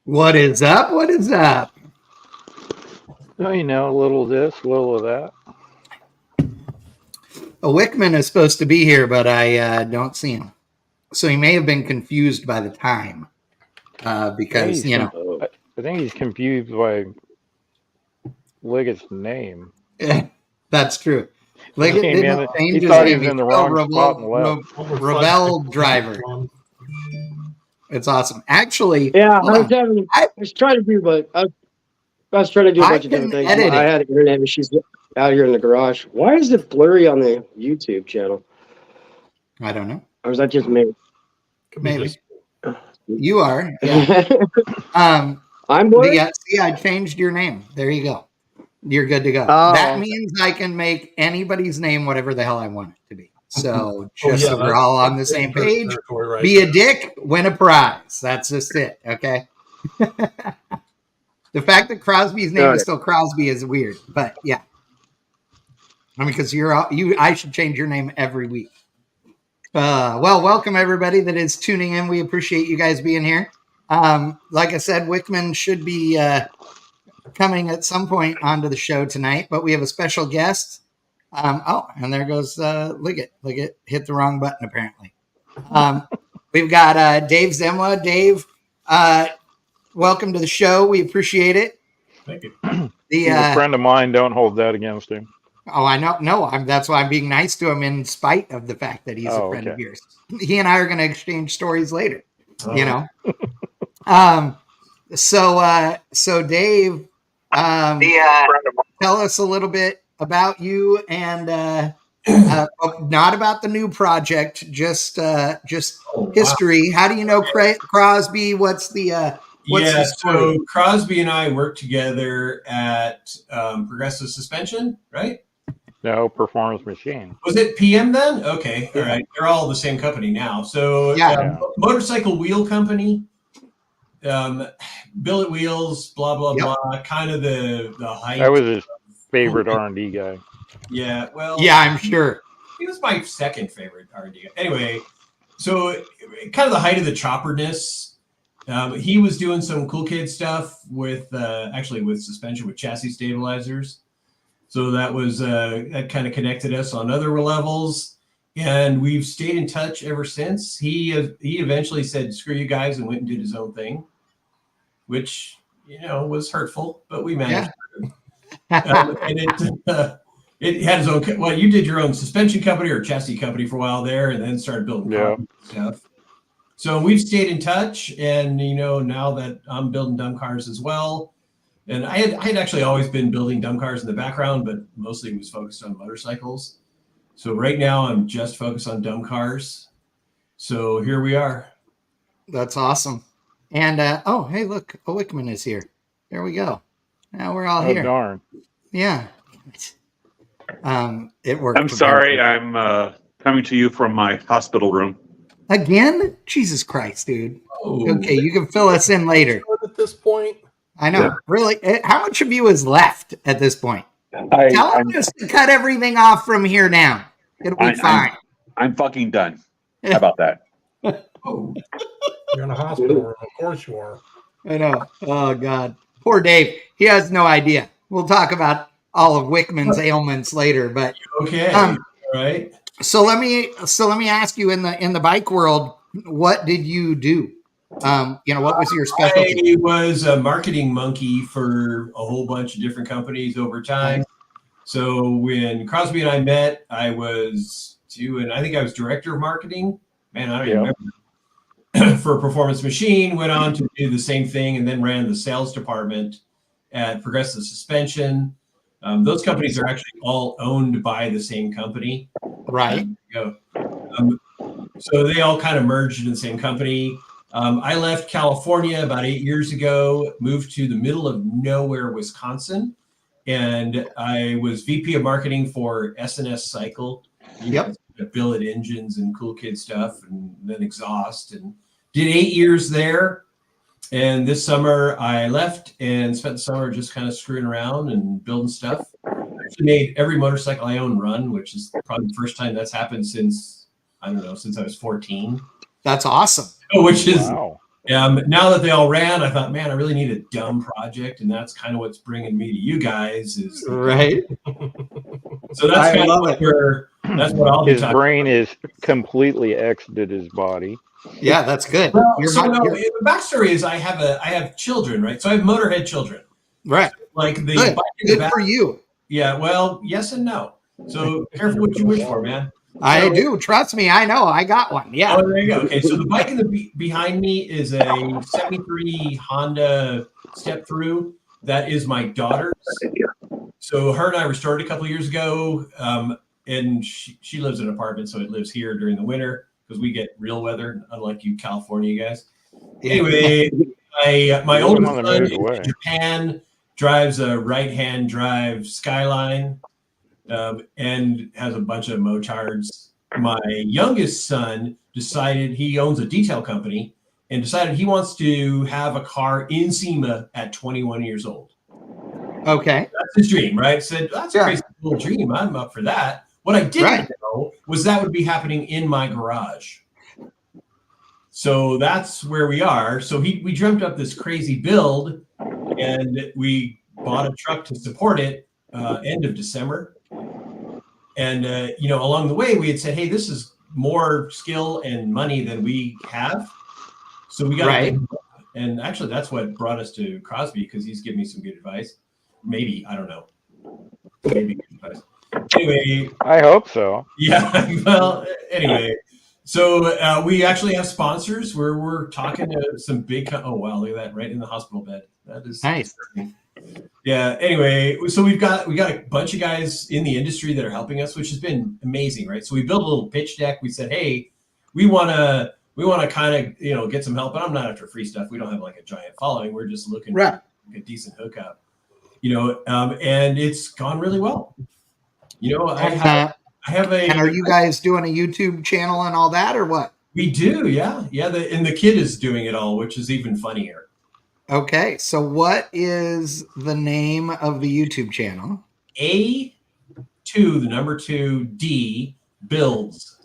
What is up? What is up? Oh, you know, a little of this, a little of that. Wickman is supposed to be here, but I don't see him. So he may have been confused by the time because, you know. I think he's confused by Liggett's name. That's true. Liggett didn't change he thought he was in the wrong spot and left. Rebel driver. It's awesome. Actually, yeah, I was trying to do, but I was trying to do a bunch of different things. I had internet issues out here in the garage. Why is it blurry on the YouTube channel? I don't know. Or is that just me? Maybe. You are. Yeah. I'm blurry? Yeah, see, I changed your name. There you go. You're good to go. Oh. That means I can make anybody's name whatever the hell I want it to be. So just so we're all on the same page, right, be a dick, win a prize. That's just it, okay? The fact that Crosby's name is still Crosby is weird, but yeah. I mean, because I should change your name every week. Well, welcome everybody that is tuning in. We appreciate you guys being here. Like I said, Wickman should be coming at some point onto the show tonight, but we have a special guest. And there goes Liggett. Liggett hit the wrong button, apparently. We've got Dave Zemla. Dave, welcome to the show. We appreciate it. Thank you. He's a friend of mine. Don't hold that against him. Oh, I know. No, that's why I'm being nice to him in spite of the fact that he's a friend of yours. He and I are going to exchange stories later, you know. So Dave, tell us a little bit about you and not about the new project, just history. Wow. How do you know Crosby? What's the story? So Crosby and I worked together at Progressive Suspension, right? No, Performance Machine. Was it PM then? Okay, all right. They're all the same company now. So motorcycle wheel company, billet wheels, blah blah blah. Kind of the height. That was his favorite R&D guy. Yeah, well. Yeah, I'm sure. He was my second favorite R&D guy. Anyway, so kind of the height of the chopperness. He was doing some cool kid stuff with actually with suspension with chassis stabilizers. So that was that kind of connected us on other levels, and we've stayed in touch ever since. He eventually said, "Screw you guys," and went and did his own thing, which was hurtful, but we managed. And it had its own. Well, you did your own suspension company or chassis company for a while there, and then started building stuff. So we've stayed in touch, and now that I'm building dumb cars as well, and I had actually always been building dumb cars in the background, but mostly was focused on motorcycles. So right now I'm just focused on dumb cars. So here we are. That's awesome. And hey, look, a Wickman is here. There we go. Now we're all here. Darn. Yeah. It worked. I'm sorry. I'm coming to you from my hospital room. Again? Jesus Christ, dude. Oh. Okay, you can fill us in later. At this point, I know. Yeah. Really? How much of you is left at this point? Tell them just to cut everything off from here now. It'll be fine. I'm fucking done. How about that? Oh. You're in a hospital room. Of course you are. I know. Oh, God. Poor Dave. He has no idea. We'll talk about all of Wickman's ailments later. But okay. All right. So let me ask you, in the bike world, what did you do? What was your specialty? I was a marketing monkey for a whole bunch of different companies over time. So when Crosby and I met, I think I was director of marketing. Man, I don't even remember. For Performance Machine, went on to do the same thing, and then ran the sales department at Progressive Suspension. Those companies are actually all owned by the same company. Right. So they all kind of merged in the same company. I left California about 8 years ago, moved to the middle of nowhere, Wisconsin, and I was VP of marketing for S&S Cycle. Billet engines and cool kid stuff, and then exhaust, and did 8 years there. And this summer I left and spent the summer just kind of screwing around and building stuff. I actually made every motorcycle I own run, which is probably the first time that's happened since I was 14. That's awesome. Which is, now that they all ran, I thought, man, I really need a dumb project. And that's kind of what's bringing me to you guys is right. So that's kind of that's what I'll be talking about. His brain is completely exited his body. Yeah, that's good. Well, the backstory is I have children, right? So I have motorhead children. Right. Like the good, bike good for you. Yeah, well, yes and no. So careful what you wish for, man. I do. Trust me. I know. I got one. Yeah. Oh, there you go. Okay, so the bike behind me is a 73 Honda Step Through. That is my daughter's. So her and I restored it a couple of years ago, and she lives in an apartment, so it lives here during the winter because we get real weather, unlike you California guys. Anyway, my oldest son in Japan drives a right-hand drive Skyline. And has a bunch of mochards. My youngest son decided he owns a detail company and decided he wants to have a car in SEMA at 21 years old. Okay. That's his dream, right? Said, that's a crazy little dream. I'm up for that. What I didn't know was that would be happening in my garage. So that's where we are. So we dreamt up this crazy build, and we bought a truck to support it end of December. And, along the way, we had said, hey, this is more skill and money than we have. So we got and actually, that's what brought us to Crosby, because he's given me some good advice. Maybe, I don't know. Maybe good advice. Anyway. I hope so. Yeah. Well, anyway. So we actually have sponsors where we're talking to some big. Oh, wow. Look at that. Right in the hospital bed. That is nice. Yeah. Anyway, so we got a bunch of guys in the industry that are helping us, which has been amazing, right? So we built a little pitch deck. We said, hey, we want to kind of get some help, but I'm not after free stuff. We don't have like a giant following. We're just looking for a decent hookup, and it's gone really well. I have a. And are you guys doing a YouTube channel and all that, or what? We do, yeah. And the kid is doing it all, which is even funnier. Okay, so what is the name of the YouTube channel? A2, the number 2D builds.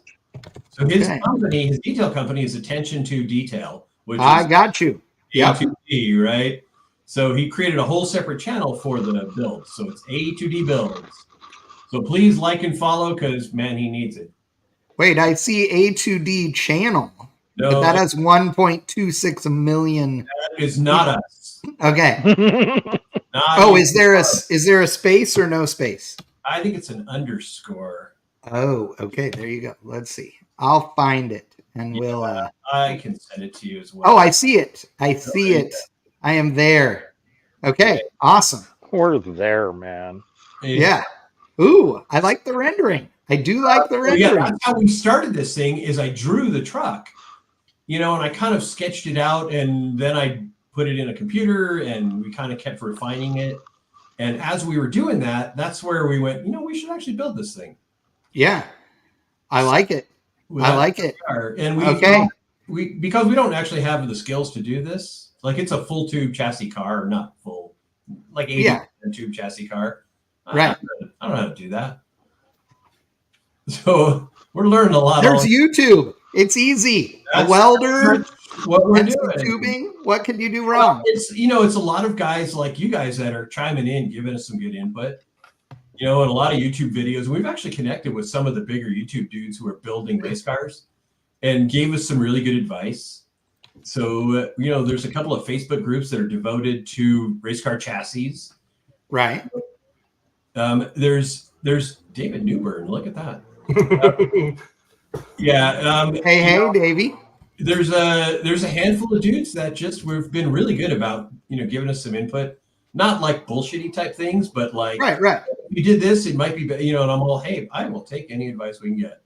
So his company, his detail company, is Attention to Detail, which I got you. A2D, right? So he created a whole separate channel for the build. So it's A2D builds. So please like and follow because, man, he needs it. Wait, I see A2D channel, No, but that has 1.26 million. That is not us. Okay. Not is there a space or no space? I think it's an underscore. Oh, okay. There you go. Let's see. I'll find it and we'll. I can send it to you as well. Oh, I see it. I see it. I am there. Okay. Awesome. We're there, man. Yeah. Ooh, I like the rendering. I do like the rendering. Yeah, that's how we started this thing. Is I drew the truck, and I kind of sketched it out, and then I put it in a computer, and we kind of kept refining it. And as we were doing that, that's where we went. We should actually build this thing. Yeah, I like it. I like it. And we because we don't actually have the skills to do this. Like it's a full tube chassis car, not full, like 80 tube chassis car. Right. I don't know how to do that. So we're learning a lot. There's YouTube. It's easy. A welder. What we're doing. Tubing. What could you do wrong? It's it's a lot of guys like you guys that are chiming in, giving us some good input. And a lot of YouTube videos. We've actually connected with some of the bigger YouTube dudes who are building race cars, and gave us some really good advice. So there's a couple of Facebook groups that are devoted to race car chassis. Right. There's David Newburn. Look at that. Hey, Davey. There's a handful of dudes that we've been really good about giving us some input, not like bullshitty type things, but like right. If you did this, it might be and I'm all, hey, I will take any advice we can get.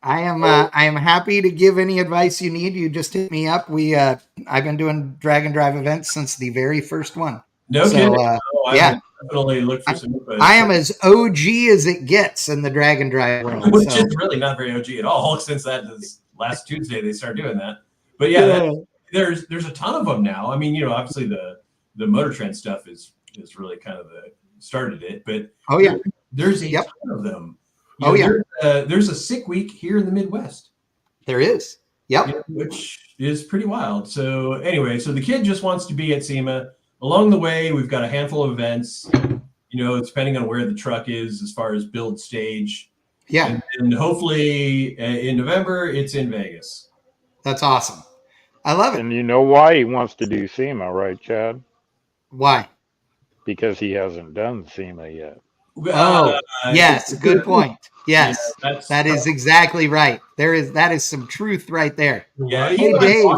I am happy to give any advice you need. You just hit me up. I've been doing drag and drive events since the very first one. No kidding. Yeah. Definitely look for some input. I am as OG as it gets in the drag and drive world. Which is really not very OG at all, since that is last Tuesday they started doing that. But there's a ton of them now. I mean, obviously the Motor Trend stuff is really kind of started it, but there's a ton of them. There's a sick week here in the Midwest. There is. Yep. Which is pretty wild. So anyway, the kid just wants to be at SEMA. Along the way, we've got a handful of events, depending on where the truck is as far as build stage. Yeah. And hopefully in November, it's in Vegas. That's awesome. I love it. And you know why he wants to do SEMA, right, Chad? Why? Because he hasn't done SEMA yet. Yes. Good point. Yes. That is exactly right. That is some truth right there. Yeah. Hey, Dave.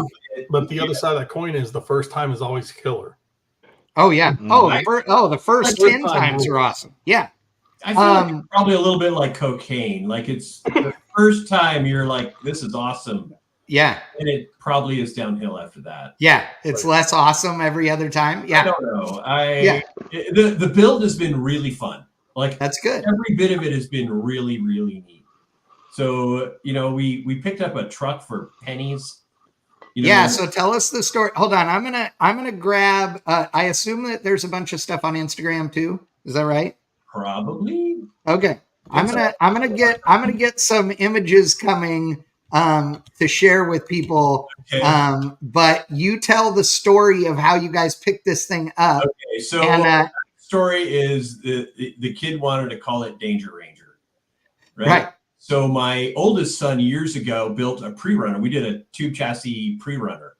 But the other side of that coin is the first time is always killer. Oh, yeah. The first 10 times are awesome. Yeah. I feel like it's probably a little bit like cocaine. Like it's the first time you're like, this is awesome. Yeah. And it probably is downhill after that. Yeah. It's less awesome every other time. Yeah. I don't know. The build has been really fun. Like that's good. Every bit of it has been really, really neat. So, we picked up a truck for pennies. So tell us the story. Hold on. I'm gonna grab I assume that there's a bunch of stuff on Instagram too. Is that right? Probably. Okay. I'm gonna get some images coming to share with people. Okay. But you tell the story of how you guys picked this thing up. Okay, so the story is the kid wanted to call it Danger Ranger. Right. So my oldest son years ago built a pre-runner. We did a tube chassis pre-runner.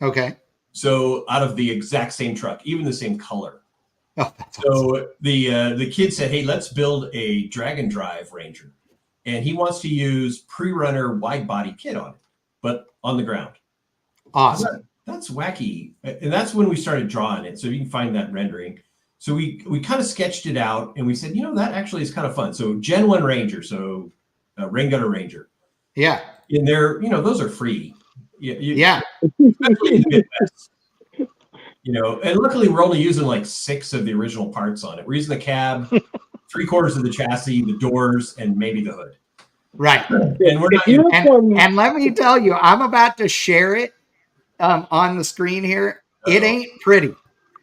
Okay. So out of the exact same truck, even the same color. Oh, that's so awesome. The kid said, hey, let's build a drag and drive Ranger. And he wants to use pre-runner wide body kit on it, but on the ground. Awesome. That's wacky. And that's when we started drawing it. So you can find that rendering. So we kind of sketched it out and we said, that actually is kind of fun. So Gen 1 Ranger. So Rain Gutter Ranger. Yeah. And they're, those are free. Yeah. Especially in the Midwest. And luckily we're only using like 6 of the original parts on it. We're using the cab, 3/4 of the chassis, the doors, and maybe the hood. Right. And we're not and let me tell you, I'm about to share it on the screen here. It ain't pretty.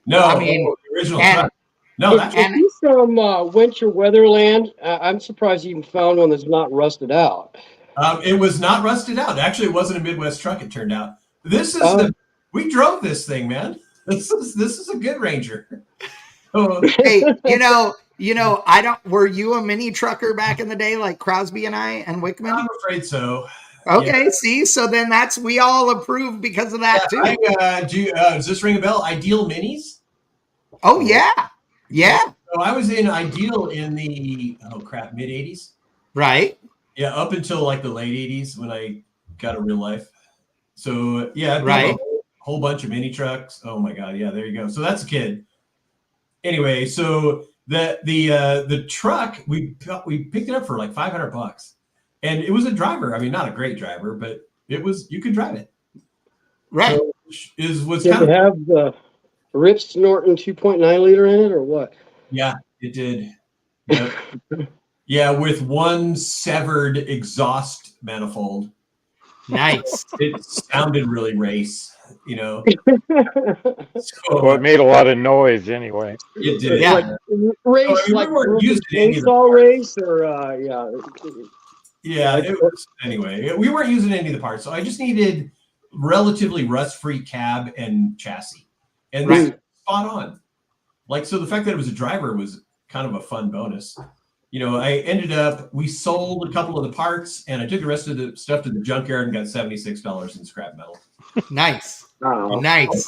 No, I mean, the original truck. No, that's if he's from Winter Weatherland, I'm surprised you even found one that's not rusted out. It was not rusted out. Actually, it wasn't a Midwest truck, it turned out. This is we drove this thing, man. This is a good Ranger. Oh, Hey, I don't. Were you a mini trucker back in the day, like Crosby and I and Wickman? I'm afraid so. Okay, Yeah. see, so then we all approve because of that too. Does this ring a bell? Ideal Minis. Oh yeah. So I was in Ideal in the mid '80s. Right. Yeah, up until like the late '80s when I got a real life. So yeah, I built Right. a whole bunch of mini trucks. Oh my god, yeah, there you go. So that's a kid. Anyway, so the truck we picked it up for like $500, and it was a driver. I mean, not a great driver, but you could drive it. Right. So, was Did kind it of have the Rich Norton 2.9 liter in it or what? yeah, it did. Yeah, yeah, with one severed exhaust manifold. Nice. It sounded really race, So Well, it made a lot of noise anyway. it did. Yeah. Like race, So, I mean, like we weren't using any of the chainsaw parts. race, or Yeah, it was, anyway, we weren't using any of the parts, so I just needed relatively rust-free cab and chassis, and this is spot on. Like, so the fact that it was a driver was kind of a fun bonus. We sold a couple of the parts, and I took the rest of the stuff to the junkyard and got $76 in scrap metal. Nice. Oh. Nice.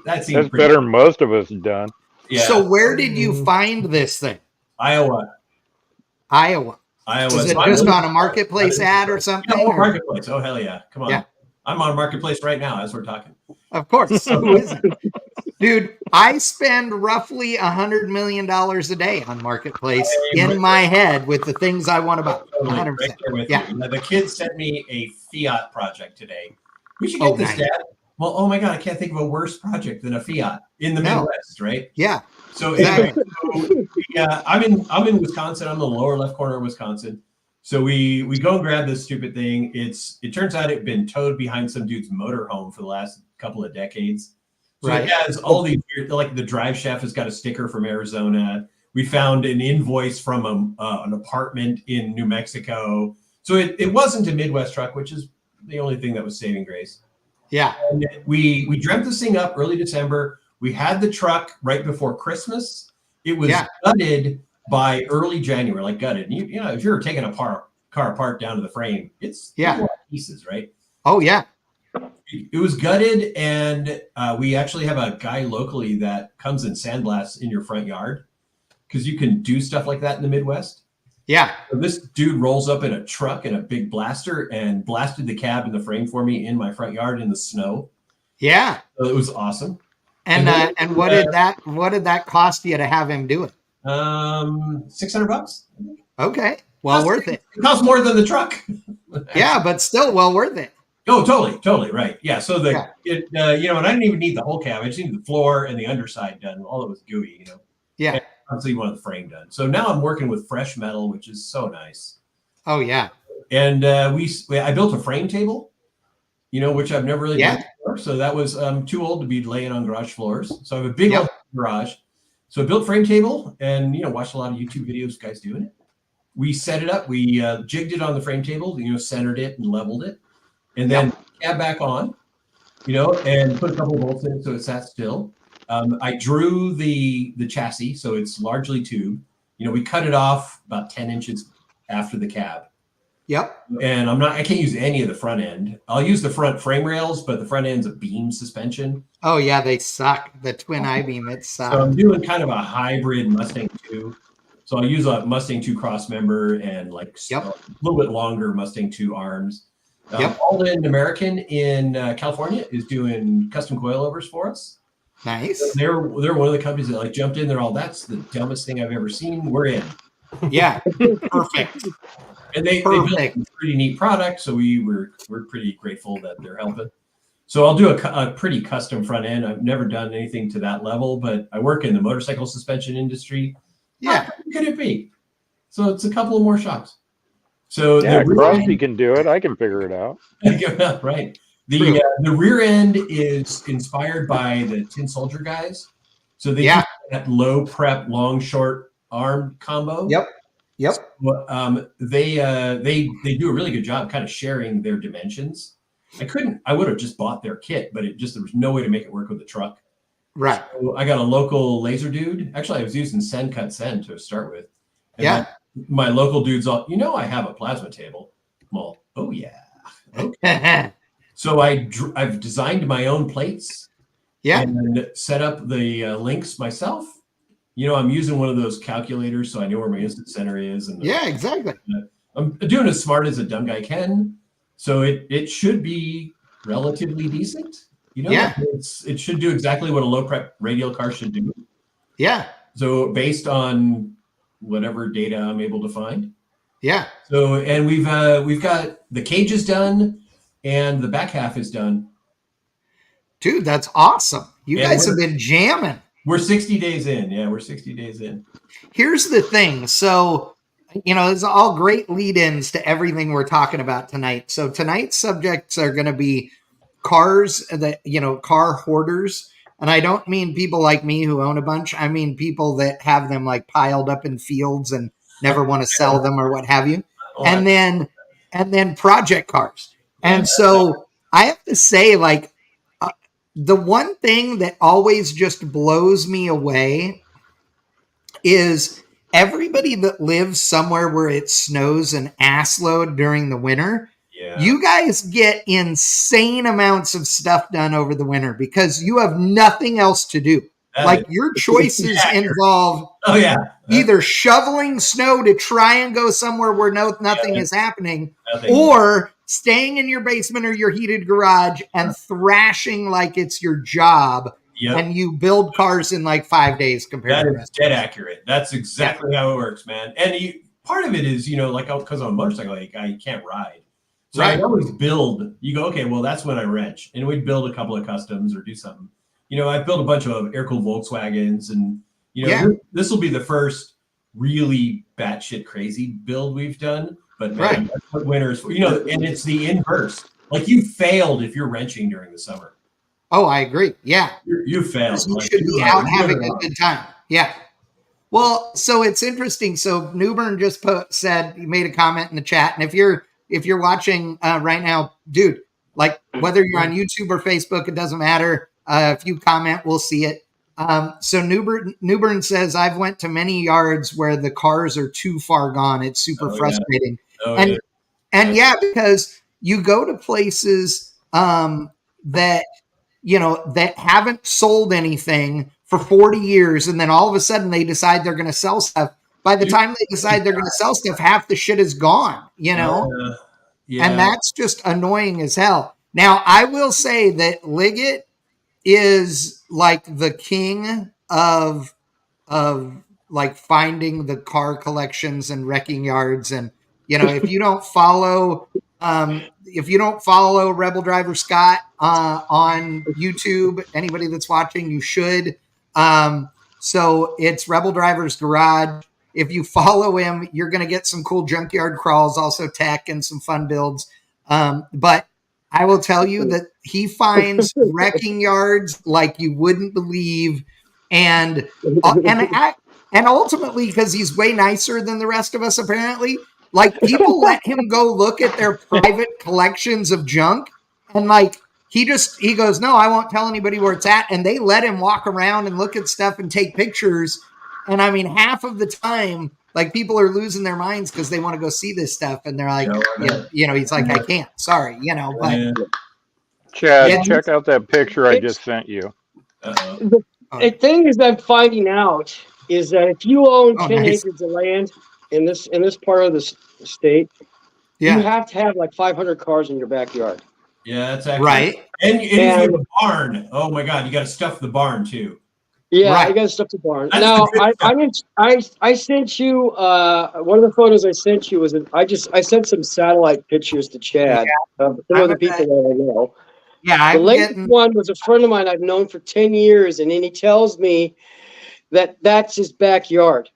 That's better than most of us done. Yeah. So where did you find this thing? Iowa. Is it just on a marketplace ad or something? Yeah, marketplace. Oh, hell yeah. Come on. Yeah. I'm on marketplace right now as we're talking. Of course. Who isn't? Dude, I spend roughly $100 million a day on marketplace in my head with the things I want to buy. 100%. Right there with Yeah. you. Now, the kids sent me a Fiat project today. We should get this, nice. Dad. Well, oh my God, I can't think of a worse project than a Fiat in the Midwest, right? Yeah. So, Exactly. I'm in Wisconsin. I'm in the lower left corner of Wisconsin. So we go and grab this stupid thing. It turns out it'd been towed behind some dude's motorhome for the last couple of decades. So Right. it has all these weird, like the drive shaft has got a sticker from Arizona. We found an invoice from an apartment in New Mexico. So it wasn't a Midwest truck, which is the only thing that was saving grace. Yeah. And we dreamt this thing up early December. We had the truck right before Christmas. It was gutted by early January, like gutted. And if you're taking a car apart down to the frame, it's a lot of pieces, right? Oh, yeah. It was gutted, and we actually have a guy locally that comes and sandblasts in your front yard because you can do stuff like that in the Midwest. Yeah. So this dude rolls up in a truck in a big blaster and blasted the cab and the frame for me in my front yard in the snow. Yeah. So it was awesome. And what did that cost you to have him do it? $600. Okay. Well, worth it. It costs more than the truck. Yeah, but still well worth it. Oh, totally right. Yeah. So and I didn't even need the whole cab. I just needed the floor and the underside done. All it was gooey, Yeah. And obviously you wanted the frame done. So now I'm working with fresh metal, which is so nice. Oh yeah. And I built a frame table, which I've never really done before. So that was too old to be laying on garage floors. So I have a big old garage. So I built a frame table and watched a lot of YouTube videos of guys doing it. We set it up. We jigged it on the frame table, centered it and leveled it. And then cab back on, and put a couple of bolts in it so it sat still. I drew the chassis, so it's largely tube. We cut it off about 10 inches after the cab. Yep. And I can't use any of the front end. I'll use the front frame rails, but the front end's a beam suspension. Oh yeah, they suck. The twin I-beam, it sucks. So I'm doing kind of a hybrid Mustang 2. So I'll use a Mustang 2 cross member and a little bit longer Mustang 2 arms. All In American in California is doing custom coilovers for us. Nice. So they're one of the companies that jumped in. They're all, that's the dumbest thing I've ever seen. We're in. Yeah. Perfect. And they built a pretty neat product. So we're pretty grateful that they're helping. So I'll do a pretty custom front end. I've never done anything to that level, but I work in the motorcycle suspension industry. Yeah. How could it be? So it's a couple of more shops. So Crosby can do it. I can figure it out. Right. The rear end is inspired by the Tin Soldier guys. So they use that low prep, long, short arm combo. Yep. They do a really good job kind of sharing their dimensions. I would have just bought their kit, but there was no way to make it work with the truck. Right. So I got a local laser dude. Actually, I was using Send Cut Send to start with. And Yeah. my local dude's all, I have a plasma table. Well, oh yeah. Okay. So I've designed my own plates. Yeah. And set up the links myself. I'm using one of those calculators, so I know where my instant center is. And yeah, exactly. I'm doing as smart as a dumb guy can. So it should be relatively decent. Yeah. It should do exactly what a low prep radial car should do. Yeah. So based on whatever data I'm able to find. Yeah. So, and we've got the cages done and the back half is done. Dude, that's awesome. You guys have been jamming. We're 60 days in. Yeah, we're 60 days in. Here's the thing. So, it's all great lead-ins to everything we're talking about tonight. So tonight's subjects are going to be cars that, car hoarders. And I don't mean people like me who own a bunch. I mean people that have them like piled up in fields and never want to sell them or what have you. And then project cars. And so I have to say, like, the one thing that always just blows me away is everybody that lives somewhere where it snows an assload during the winter. Yeah. You guys get insane amounts of stuff done over the winter because you have nothing else to do. Your choices involve either shoveling snow to try and go somewhere where nothing is happening, or staying in your basement or your heated garage and thrashing like it's your job. Yep. And you build cars in like 5 days compared to that. Is dead accurate. That's exactly how it works, man. And part of it is, because I'm a motorcycle, I can't ride. So I always build. You go, okay, well, that's when I wrench. And we'd build a couple of customs or do something. I built a bunch of air-cooled Volkswagens. And, this will be the first really batshit crazy build we've done. But, man, that's what winter is for. And it's the inverse. Like, you failed if you're wrenching during the summer. Oh, I agree. Yeah. You failed. You should be out having a good time. Yeah. Well, so it's interesting. So Newbern just said, he made a comment in the chat. And if you're watching right now, dude, like whether you're on YouTube or Facebook, it doesn't matter. If you comment, we'll see it. So Newbern says, I've went to many yards where the cars are too far gone. It's super frustrating. Yeah. Because you go to places that haven't sold anything for 40 years. And then all of a sudden they decide they're going to sell stuff. By the time they decide they're going to sell stuff, half the shit is gone, And that's just annoying as hell. Now, I will say that Liggett is like the king of like finding the car collections and wrecking yards. And, if you don't follow Rebel Driver Scott on YouTube, anybody that's watching, you should. So it's Rebel Driver's Garage. If you follow him, you're going to get some cool junkyard crawls, also tech and some fun builds. But I will tell you that he finds wrecking yards like you wouldn't believe. And ultimately, because he's way nicer than the rest of us, apparently, like people let him go look at their private collections of junk. And like, he goes, no, I won't tell anybody where it's at. And they let him walk around and look at stuff and take pictures. And I mean, half of the time, like people are losing their minds because they want to go see this stuff. And they're like, he's like, I can't, sorry, but Chad, check out that picture I just sent you. The thing is I'm finding out is that if you own 10 acres of land in this part of the state, you have to have like 500 cars in your backyard. Yeah, that's actually right. And if you have a barn, oh my God, you got to stuff the barn too. Yeah, I got to stuff the barn. Now, I sent you one of the photos I sent you was I sent some satellite pictures to Chad. Some of the people that I know. Yeah, the latest one was a friend of mine I've known for 10 years, and then he tells me that that's his backyard.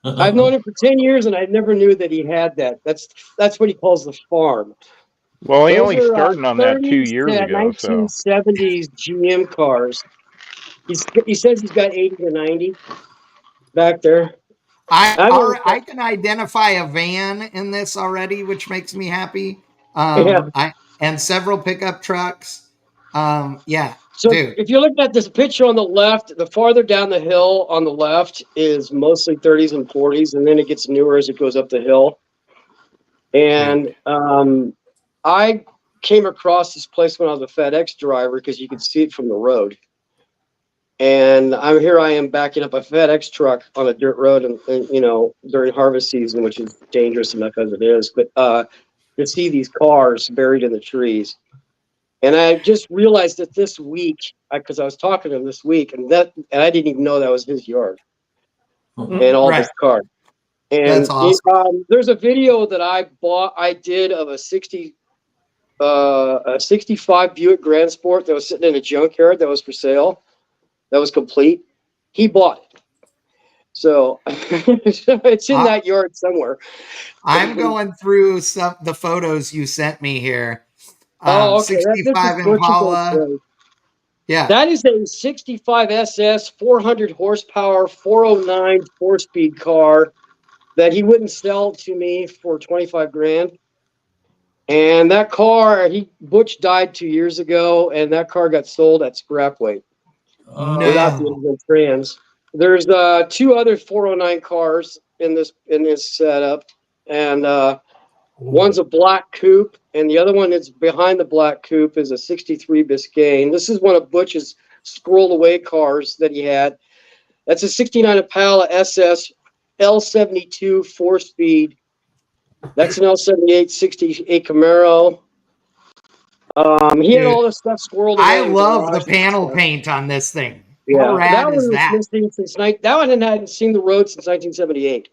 I've known him for 10 years, and I never knew that he had that. That's what he calls the farm. Well, he only started on that 2 years ago. 1970s GM cars. He says he's got 80 to 90 back there. I can identify a van in this already, which makes me happy. And several pickup trucks. Yeah. So Dude. if you look at this picture on the left, the farther down the hill on the left is mostly 30s and 40s, and then it gets newer as it goes up the hill. And I came across this place when I was a FedEx driver because you could see it from the road. And I am backing up a FedEx truck on a dirt road, and during harvest season, which is dangerous enough as it is. But to see these cars buried in the trees. And I just realized that this week, because I was talking to him this week, and I didn't even know that was his yard and all this cars. And That's awesome. there's a video that I did of a 65 Buick Grand Sport that was sitting in a junkyard that was for sale, that was complete. He bought it. So it's in that yard somewhere. I'm going through the photos you sent me here. Oh, okay. 65 Impala. Yeah. That is a 65 SS, 400 horsepower, 409 four-speed car that he wouldn't sell to me for 25 grand. And that car, Butch died 2 years ago, and that car got sold at scrap weight without the engine trans. There's 2 other 409 cars in this setup, and one's a black coupe, and the other one that's behind the black coupe is a 63 Biscayne. This is one of Butch's squirreled away cars that he had. That's a 69 Impala SS L72 4-speed. That's an L78 68 Camaro. He had all this stuff squirreled away. I love the panel paint on this thing. Yeah, How rad that one is was that? missing since that one hadn't seen the road since 1978.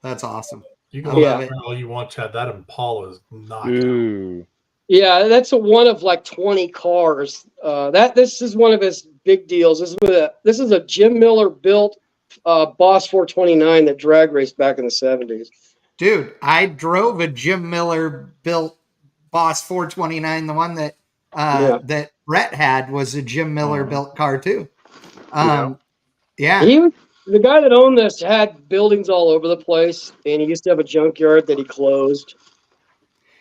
That's awesome. You can love it all you want, Chad. That Impala is not. Yeah, that's one of like 20 cars. This is one of his big deals. This is a Jim Miller built Boss 429 that drag raced back in the 70s. Dude, I drove a Jim Miller built Boss 429. The one that that Brett had was a Jim Miller built car too. The guy that owned this had buildings all over the place, and he used to have a junkyard that he closed.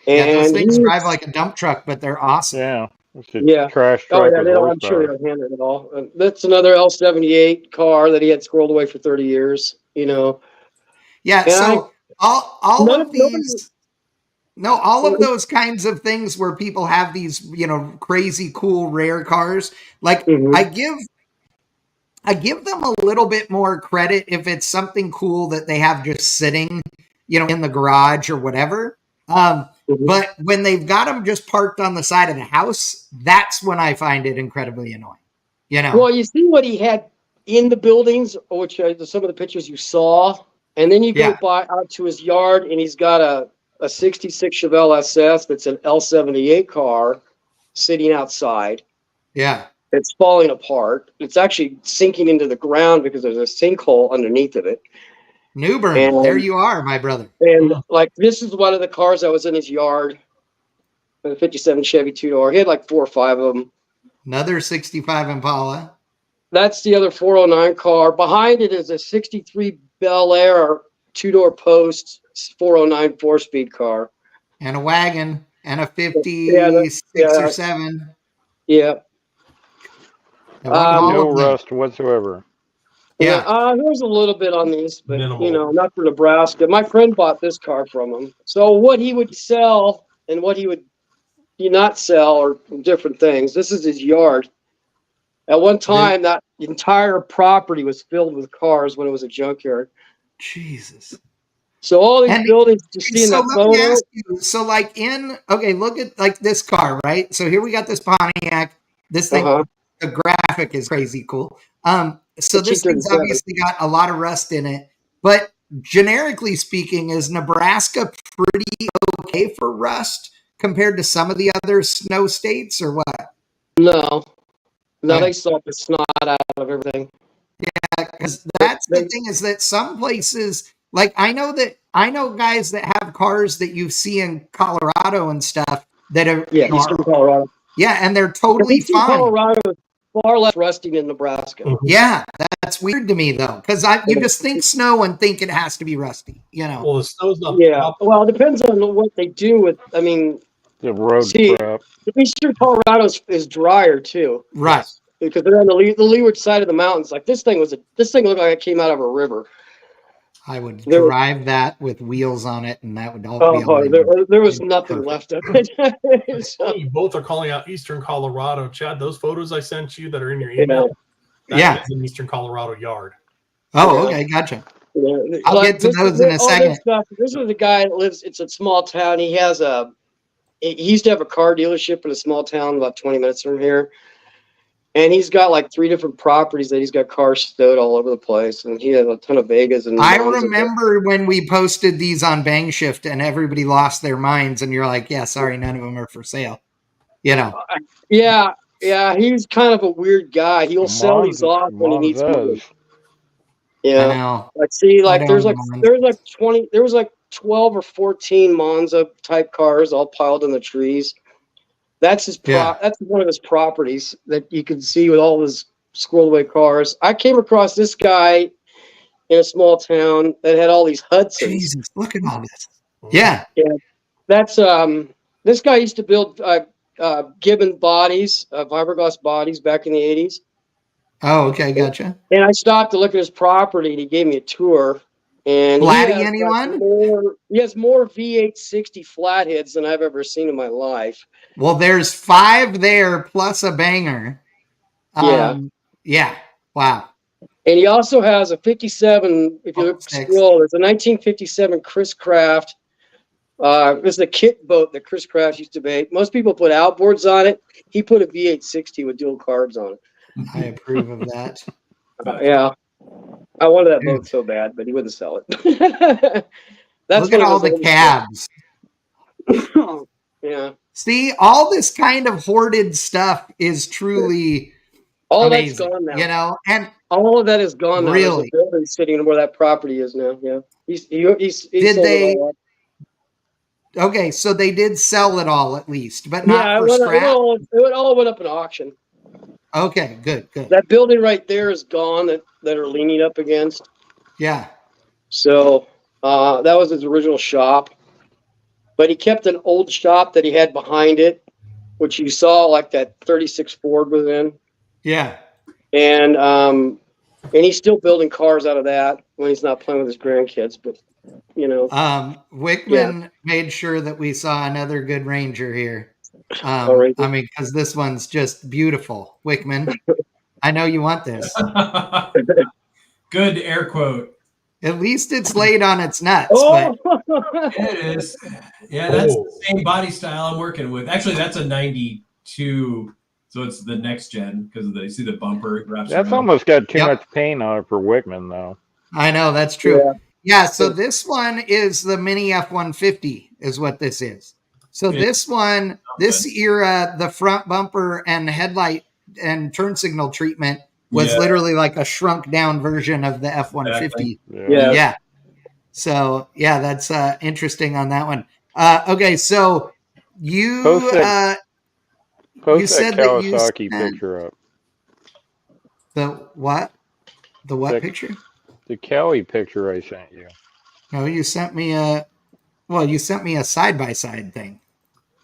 And those things drive like a dump truck, but they're awesome. Trash truck. Oh yeah, I'm sure they don't handle it all. That's another L78 car that he had squirreled away for 30 years. Yeah. And so all of those kinds of things where people have these, crazy, cool, rare cars. Like I give them a little bit more credit if it's something cool that they have just sitting, in the garage or whatever. But when they've got them just parked on the side of the house, that's when I find it incredibly annoying. Well, you see what he had in the buildings, which are some of the pictures you saw, and then you go out to his yard, and he's got a 66 Chevelle SS that's an L78 car sitting outside. Yeah. It's falling apart. It's actually sinking into the ground because there's a sinkhole underneath of it. Newburn, there you are, my brother. And this is one of the cars that was in his yard. A 57 Chevy 2-door. He had like 4 or 5 of them. Another 65 Impala. That's the other 409 car. Behind it is a 63 Bel Air 2-door post 409 4-speed car. And a wagon and a 56 or 7. Yeah. No rust whatsoever. Yeah. There's a little bit on these, but not for Nebraska. My friend bought this car from him. So what he would sell and what he would not sell are different things. This is his yard. At one time, that entire property was filled with cars when it was a junkyard. Jesus. So all these buildings you see in that photo. Let me ask you, so look at this car, right? So here we got this Pontiac. This thing, the graphic is crazy cool. So this thing's obviously got a lot of rust in it, but generically speaking, is Nebraska pretty okay for rust compared to some of the other snow states, or what? No, they saw the snot out of everything. Yeah, because that's the thing, is that some places, like I know guys that have cars that you see in Colorado and stuff that are Eastern Colorado. Yeah, and they're totally fine. Colorado is far less rusting in Nebraska. Yeah, that's weird to me though, because you just think snow and think it has to be rusty. Well, the snow's not. Yeah. Well, it depends on what they do with. I mean, The road See, prep. Eastern Colorado is drier too, Right. because they're on the leeward side of the mountains. Like this thing looked like it came out of a river. I would There- drive that with wheels on it, and that would all be Oh, there was Perfect. nothing left of it. So, You both are calling out Eastern Colorado. Chad, those photos I sent you that are in your Yeah. email, that Yeah. is an Eastern Colorado yard. Oh, Yeah. okay, gotcha. yeah. I'll Like get to those in a all second. this stuff. This is a guy that lives. It's a small town. He used to have a car dealership in a small town about 20 minutes from here. And he's got like 3 different properties that he's got cars stowed all over the place. And he has a ton of Vegas and I Monza. remember when we posted these on Bang Shift and everybody lost their minds, and you're like, yeah, sorry, none of them are for sale. You know, Yeah, he's kind of a weird guy. He'll sell these off when he needs money. Monza's. I Yeah. know. Like see, I like don't there's know, like man. there was like 12 or 14 Monza type cars all piled in the trees. That's Yeah. that's one of his properties that you can see with all his squirreled away cars. I came across this guy in a small town that had all these Hudsons. Jesus, look at all this. Yeah. That's this guy used to build Gibbon bodies, fiberglass bodies back in the 80s. Oh, okay, gotcha. And I stopped to look at his property and he gave me a tour. And Flatty anyone? He has more V860 flatheads than I've ever seen in my life. Well, there's 5 there plus a banger. Yeah. Wow. And he also has a 57, if you look scroll, there's a 1957 Chris Craft. This is a kit boat that Chris Craft used to make. Most people put outboards on it. He put a V860 with dual carbs on it. I approve of that. Yeah. I wanted that boat so bad, but he wouldn't sell it. Look at all the cabs. Yeah. See, all this kind of hoarded stuff is truly all amazing, that's gone now. You know, and all of that is gone now. Really? There's a building sitting where that property is now. Yeah. He's Did sold they? it all up. Okay, so they did sell it all at least, but not for it scrap. all went up in auction. Okay, good. That building right there is gone that are leaning up against. Yeah. So that was his original shop. But he kept an old shop that he had behind it, which you saw like that 36 Ford was in. Yeah. And he's still building cars out of that when he's not playing with his grandkids. But, you know. Wickman made sure that we saw another good Ranger here. Right. I mean, because this one's just beautiful. Wickman, I know you want this. Good air quote. At least it's laid on its nuts. Oh! But It is. Yeah, that's the same body style I'm working with. Actually, that's a 92, so it's the next gen because you see the bumper. That's around. almost got too much paint on it for Wickman, though. I know, that's true. Yeah, so this one is the Mini F-150 is what this is. So this one, this era, the front bumper and headlight and turn signal treatment was literally like a shrunk down version of the F-150. Exactly. Yeah. So, yeah, that's interesting on that one. Okay, so you Post that said Kawasaki picture up. The what? The what The- picture? The Cowie picture I sent you. No, you sent me a side-by-side thing.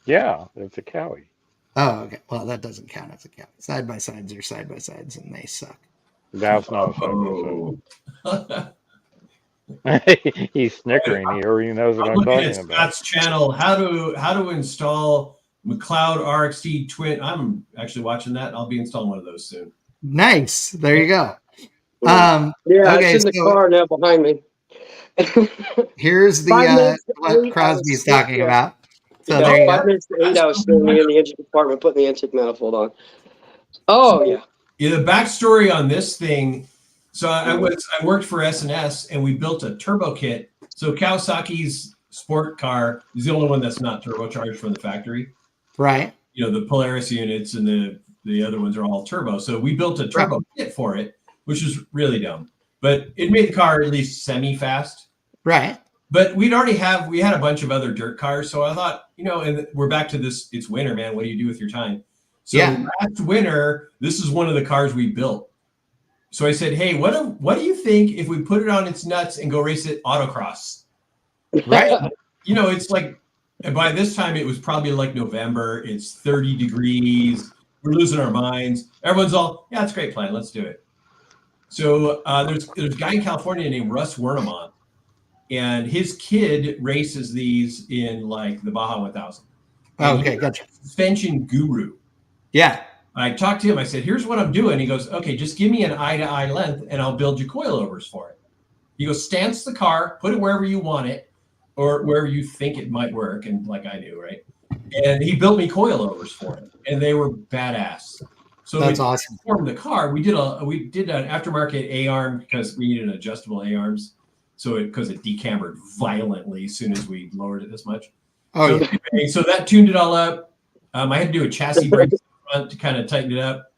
Yeah, it's a Cowie. Oh, okay. Well, that doesn't count as a count. Side-by-sides are side-by-sides, and they suck. That's not a side. He's snickering. He already knows what I'm looking at talking about. Scott's channel. How to install McLeod RXT twin. I'm actually watching that. I'll be installing one of those soon. Nice. There you go. Yeah, okay, it's in the car now behind me. Here's the what Crosby's talking about. So there you 5 go. minutes to 8, I was standing in the engine compartment putting the intake manifold on. Oh, yeah. Yeah, the backstory on this thing. So I worked for S&S and we built a turbo kit. So Kawasaki's sport car is the only one that's not turbocharged from the factory. Right. You know, the Polaris units and the other ones are all turbo. So we built a turbo kit for it, which was really dumb. But it made the car at least semi-fast. Right. But we had a bunch of other dirt cars. So I thought, you know, and we're back to this, it's winter, man. What do you do with your time? So last winter, this is one of the cars we built. So I said, hey, what do you think if we put it on its nuts and go race it autocross? Right. You know, it's like And by this time, it was probably like November. It's 30 degrees. We're losing our minds. Everyone's all, yeah, it's a great plan. Let's do it. So there's a guy in California named Russ Wernemont, and his kid races these in like the Baja 1000. Okay, gotcha. Suspension guru. Yeah. I talked to him. I said, here's what I'm doing. He goes, okay, just give me an eye-to-eye length, and I'll build you coilovers for it. He goes, stance the car, put it wherever you want it, or wherever you think it might work, and like I do, right? And he built me coilovers for it, and they were badass. So that's awesome. Formed the car. We did an aftermarket A-arm because we needed adjustable A-arms, because it decambered violently as soon as we lowered it this much. Oh, so, yeah. So that tuned it all up. I had to do a chassis brake to kind of tighten it up,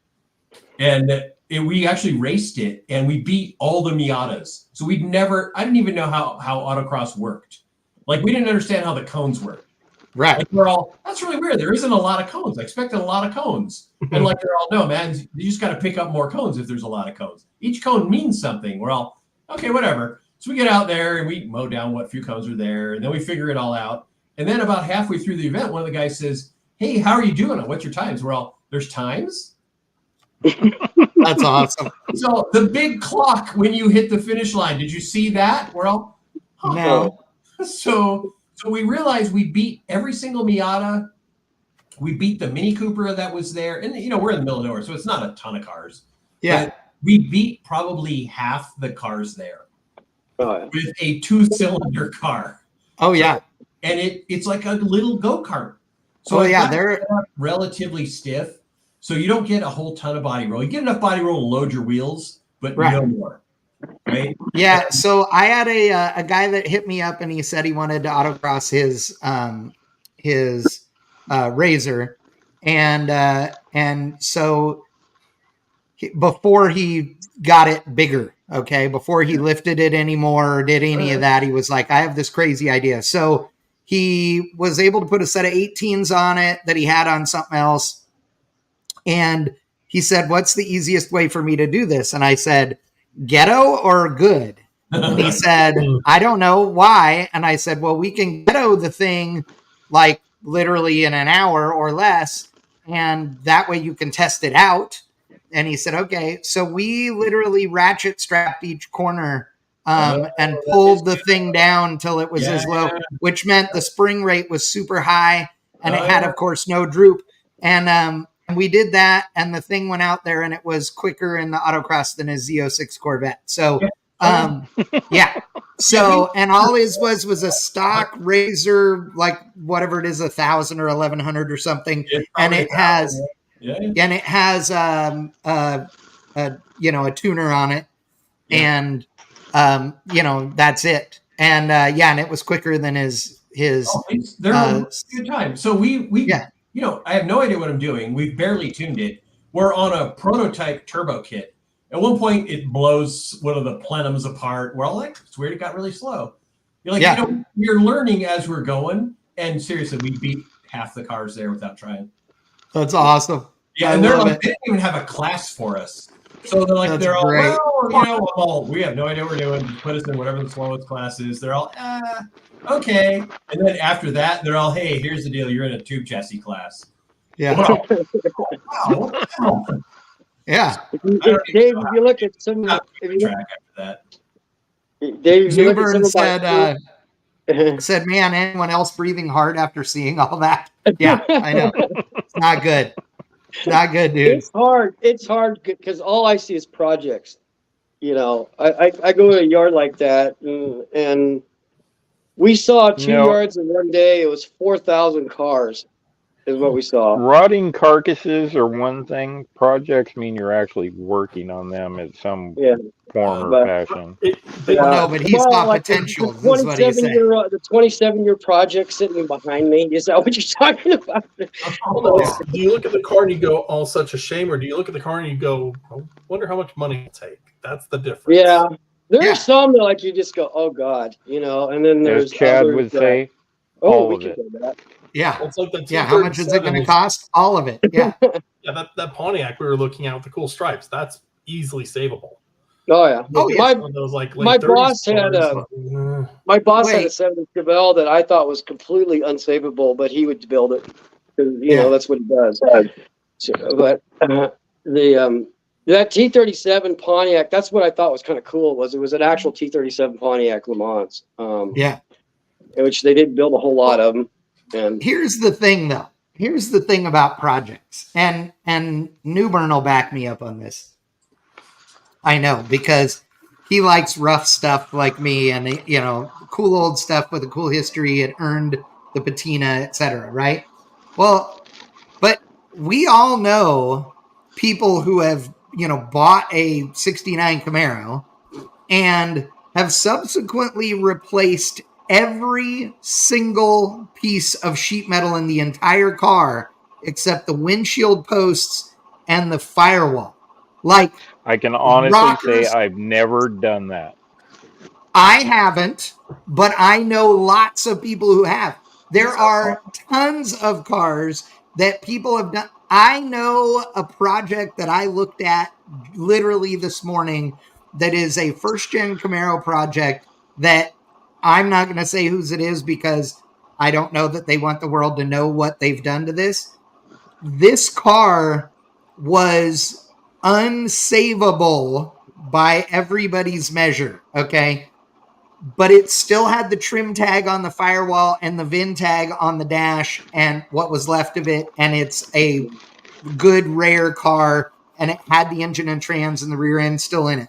and we actually raced it, and we beat all the Miatas. So I didn't even know how autocross worked. Like, we didn't understand how the cones work. Right. Like, we're all, that's really weird. There isn't a lot of cones. I expected a lot of cones. And like, they're all, no, man, you just got to pick up more cones if there's a lot of cones. Each cone means something. We're all, okay, whatever. So we get out there and we mow down what few cones are there, and then we figure it all out. And then about halfway through the event, one of the guys says, hey, how are you doing? What's your times? We're all, there's times? That's awesome. So the big clock when you hit the finish line, did you see that? We're all, no. So we realized we beat every single Miata. We beat the Mini Cooper that was there. And, we're in the middle of nowhere, so it's not a ton of cars. Yeah. But we beat probably half the cars there with a 2-cylinder car. Oh, yeah. And it's like a little go-kart. So they're relatively stiff. So you don't get a whole ton of body roll. You get enough body roll to load your wheels, but no more. Right? Yeah. So I had a guy that hit me up, and he said he wanted to autocross his Razor, and so before he got it bigger, before he lifted it anymore or did any of that, he was like, I have this crazy idea. So he was able to put a set of 18s on it that he had on something else. And he said, what's the easiest way for me to do this? And I said, ghetto or good? And he said, I don't know why. And I said, well, we can ghetto the thing like literally in an hour or less. And that way you can test it out. And he said, okay. So we literally ratchet strapped each corner and pulled the thing down till it was as low, which meant the spring rate was super high. And it had, of course, no droop. And we did that, and the thing went out there, and it was quicker in the autocross than his Z06 Corvette. So, yeah. So, and all his was a stock Razor, like whatever it is, 1,000 or 1,100 or something, and it has, a tuner on it, and that's it. And and it was quicker than his. They're a good time. So we I have no idea what I'm doing. We've barely tuned it. We're on a prototype turbo kit. At one point, it blows one of the plenums apart. We're all like, it's weird. It got really slow. You're like, we're learning as we're going. And seriously, we beat half the cars there without trying. That's awesome. Yeah, and they're like, they didn't even have a class for us. So they're like, we have no idea what we're doing. Just put us in whatever the slowest class is. They're all, okay. And then after that, they're all, hey, here's the deal. You're in a tube chassis class. Yeah. Wow. Yeah. Dave, if you look at some track after that. Dave, Newburn said, man, anyone else breathing hard after seeing all that? Yeah, I know. It's not good. It's not good, dude. It's hard because all I see is projects. I go to a yard like that, and we saw 2 yards in one day. It was 4,000 cars is what we saw. Rotting carcasses are one thing. Projects mean you're actually working on them at some form or fashion. No, but he saw potential. The 27-year project sitting behind me. Is that what you're talking about? Do you look at the car and you go, "Oh, such a shame," or do you look at the car and you go, "I wonder how much money it'll take"? That's the difference. Yeah, there are some that like you just go, "Oh God," and then there's as Chad would say, all of it. Yeah. It's like the how much is it going to cost? All of it. Yeah. That Pontiac we were looking at with the cool stripes, that's easily savable. Oh yeah. Oh, yeah. One of those, like, My late 30s boss had cars. my boss had a Wait. 70 Chevelle that I thought was completely unsavable, but he would build it because Yeah. that's what he does. So, but the that T37 Pontiac, that's what I thought was kind of cool. It was an actual T37 Pontiac Le Mans. Yeah. In which they didn't build a whole lot of them. And here's the thing, though. Here's the thing about projects, and Newbern will back me up on this. I know, because he likes rough stuff like me, and cool old stuff with a cool history. It earned the patina, etc. Right? Well, but we all know people who have bought a '69 Camaro and have subsequently replaced every single piece of sheet metal in the entire car except the windshield posts and the firewall. Like, I can honestly rockers, say I've never done that. I haven't, but I know lots of people who have. There are tons of cars that people have done. I know a project that I looked at literally this morning that is a first-gen Camaro project that I'm not going to say whose it is because I don't know that they want the world to know what they've done to this. This car was unsavable by everybody's measure, okay? But it still had the trim tag on the firewall and the VIN tag on the dash and what was left of it. And it's a good, rare car. And it had the engine and trans and the rear end still in it.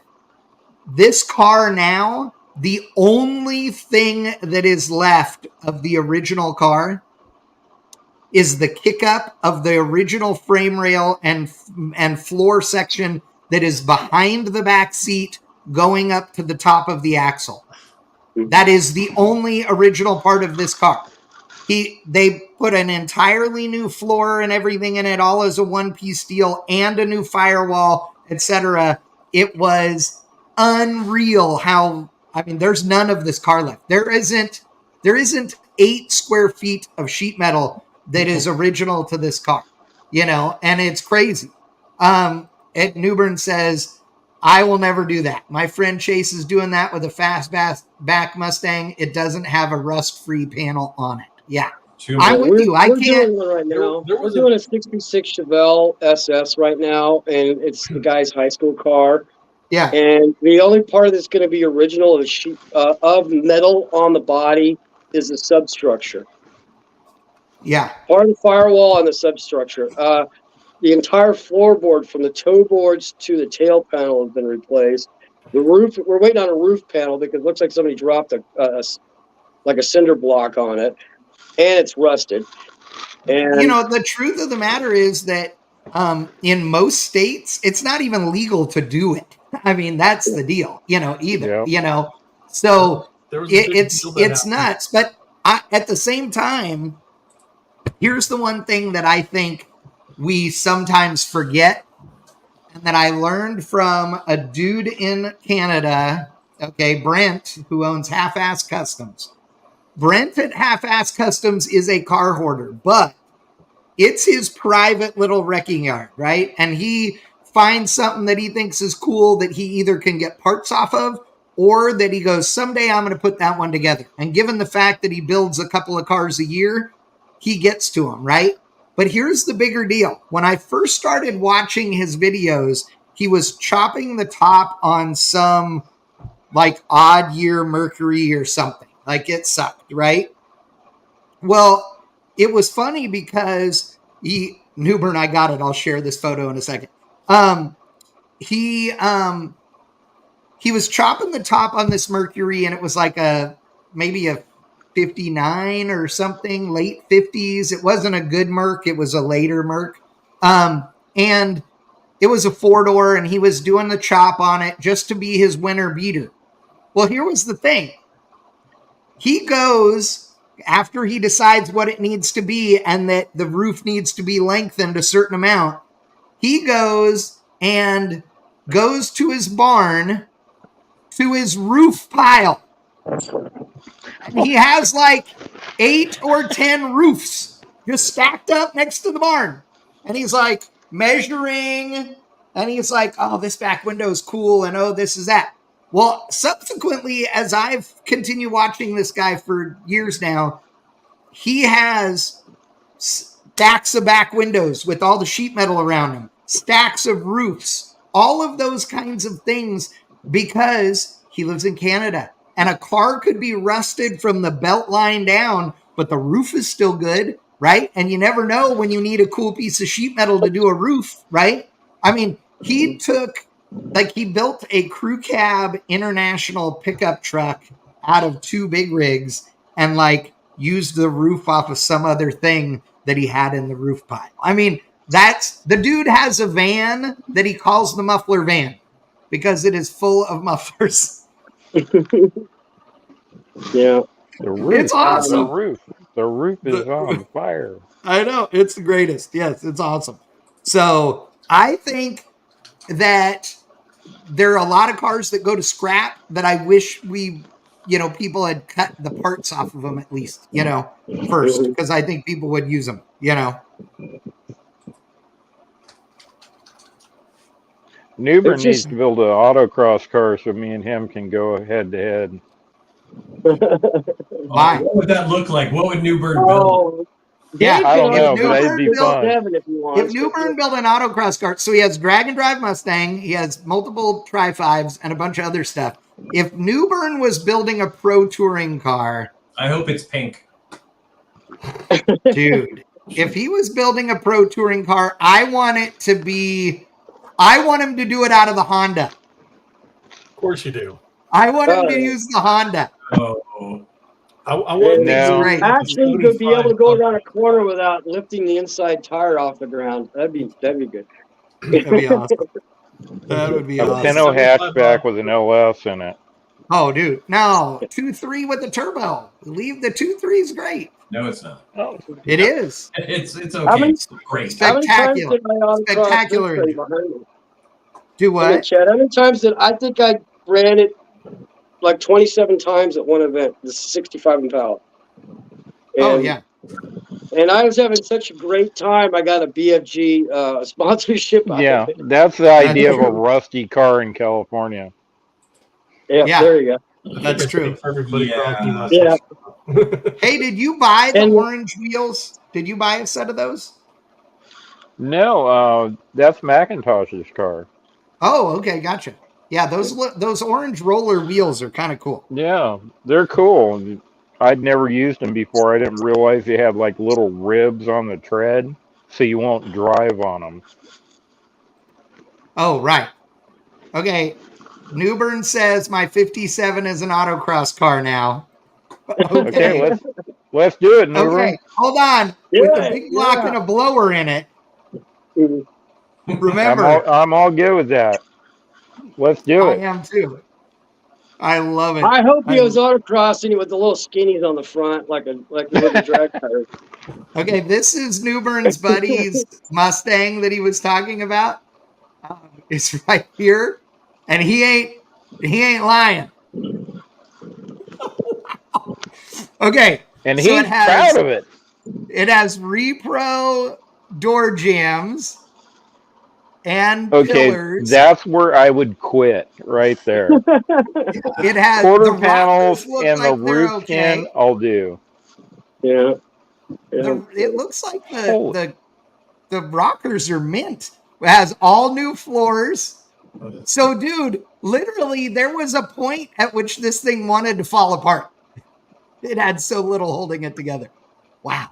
This car now, the only thing that is left of the original car is the kick-up of the original frame rail and floor section that is behind the back seat going up to the top of the axle. That is the only original part of this car. They put an entirely new floor and everything in it, all as a one-piece deal, and a new firewall, etc. It was unreal how, there's none of this car left. There isn't 8 square feet of sheet metal that is original to this car, and it's crazy. Newbern says, I will never do that. My friend Chase is doing that with a fastback Mustang. It doesn't have a rust-free panel on it. Yeah. I'm with you. I we're can't. doing one right now. We're doing a 66 Chevelle SS right now, and it's the guy's high school car. Yeah. And the only part that's going to be original of metal on the body is the substructure. Yeah. Part of the firewall and the substructure. The entire floorboard from the toe boards to the tail panel has been replaced. The roof, we're waiting on a roof panel because it looks like somebody dropped like a cinder block on it, and it's rusted. And the truth of the matter is that in most states, it's not even legal to do it. That's the deal, either, Yep. So it's nuts. But at the same time, here's the one thing that I think we sometimes forget, and that I learned from a dude in Canada, okay, Brent, who owns Half-Ass Customs. Brent at Half-Ass Customs is a car hoarder, but it's his private little wrecking yard, right? And he finds something that he thinks is cool that he either can get parts off of, or that he goes, someday I'm going to put that one together. And given the fact that he builds a couple of cars a year, he gets to them, right? But here's the bigger deal. When I first started watching his videos, he was chopping the top on some like odd year Mercury or something. Like, it sucked, right? Well, it was funny because Newbern, I got it. I'll share this photo in a second. He was chopping the top on this Mercury, and it was like maybe a 59 or something, late 50s. It wasn't a good Merc. It was a later Merc. And it was a 4-door, and he was doing the chop on it just to be his winter beater. Well, here was the thing. He goes, after he decides what it needs to be and that the roof needs to be lengthened a certain amount, he goes and goes to his barn, to his roof pile. And he has like 8 or 10 roofs just stacked up next to the barn. And he's like measuring And he's like, oh, this back window is cool. And oh, this is that. Well, subsequently, as I've continued watching this guy for years now, he has stacks of back windows with all the sheet metal around them, stacks of roofs, all of those kinds of things, because he lives in Canada. And a car could be rusted from the belt line down, but the roof is still good, right? And you never know when you need a cool piece of sheet metal to do a roof, right? I mean, he built a crew cab international pickup truck out of 2 big rigs and used the roof off of some other thing that he had in the roof pile. I mean, the dude has a van that he calls the muffler van because it is full of mufflers. Yeah. The roof. It's awesome. The roof is on fire. I know. It's the greatest. Yes, it's awesome. So I think that there are a lot of cars that go to scrap that I wish people had cut the parts off of them at least, first, because I think people would use them, Newbern needs to build an autocross car so me and him can go head to head. Why? What would that look like? What would Newbern build? Yeah, I don't know, but it'd be fun. If Newbern built an autocross car, so he has drag and drive Mustang, he has multiple Tri-5s and a bunch of other stuff. If Newbern was building a pro touring car, I hope it's pink. Dude, if he was building a pro touring car, I want him to do it out of the Honda. Of course you do. I want him to use the Honda. Oh. I want great. Actually, you could be able to go around a corner without lifting the inside tire off the ground. That'd be good. That'd be awesome. That would be A awesome. Pinto hatchback with an LS in it. Oh, dude. No, 2.3 with the turbo. Leave the 2.3 is great. No, it's not. Oh. It is. It's okay. It's great. Spectacular. Spectacular. Do what? Chad, how many times did I think I ran it like 27 times at one event, the 65 and Powell. Oh, yeah. And I was having such a great time. I got a BFG sponsorship. Yeah, that's the idea of a rusty car in California. Yeah, there you go. That's true. Yeah. Hey, did you buy the orange wheels? Did you buy a set of those? No, that's McIntosh's car. Oh, okay, gotcha. Yeah, those orange roller wheels are kind of cool. Yeah, they're cool. I'd never used them before. I didn't realize they had little ribs on the tread, so you won't drive on them. Oh, right. Okay. Newbern says my 57 is an autocross car now. Okay, let's do it, Newbern. Okay, hold on. With a big block and a blower in it. Remember, I'm all good with that. Let's do it. I am too. I love it. I hope he was autocrossing it with the little skinnies on the front, like with a drag tire. Okay, this is Newbern's buddy's Mustang that he was talking about. It's right here, and he ain't lying. Okay, and he's proud of it. It has repro door jams and pillars. That's where I would quit right there. It has quarter panels and the roof tin. I'll do. Yeah. It looks like the rockers are mint. It has all new floors. So, dude, literally, there was a point at which this thing wanted to fall apart. It had so little holding it together. Wow.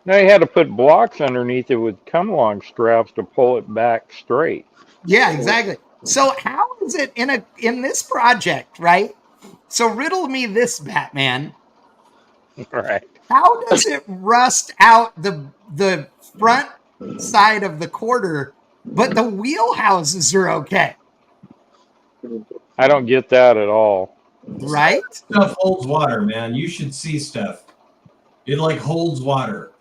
Now you had to put blocks underneath it with come-along straps to pull it back straight. Yeah, exactly. So how is it in this project, right? So riddle me this, Batman. Right. How does it rust out the front side of the quarter, but the wheel houses are okay? I don't get that at all. Right? Stuff holds water, man. You should see stuff. It holds water.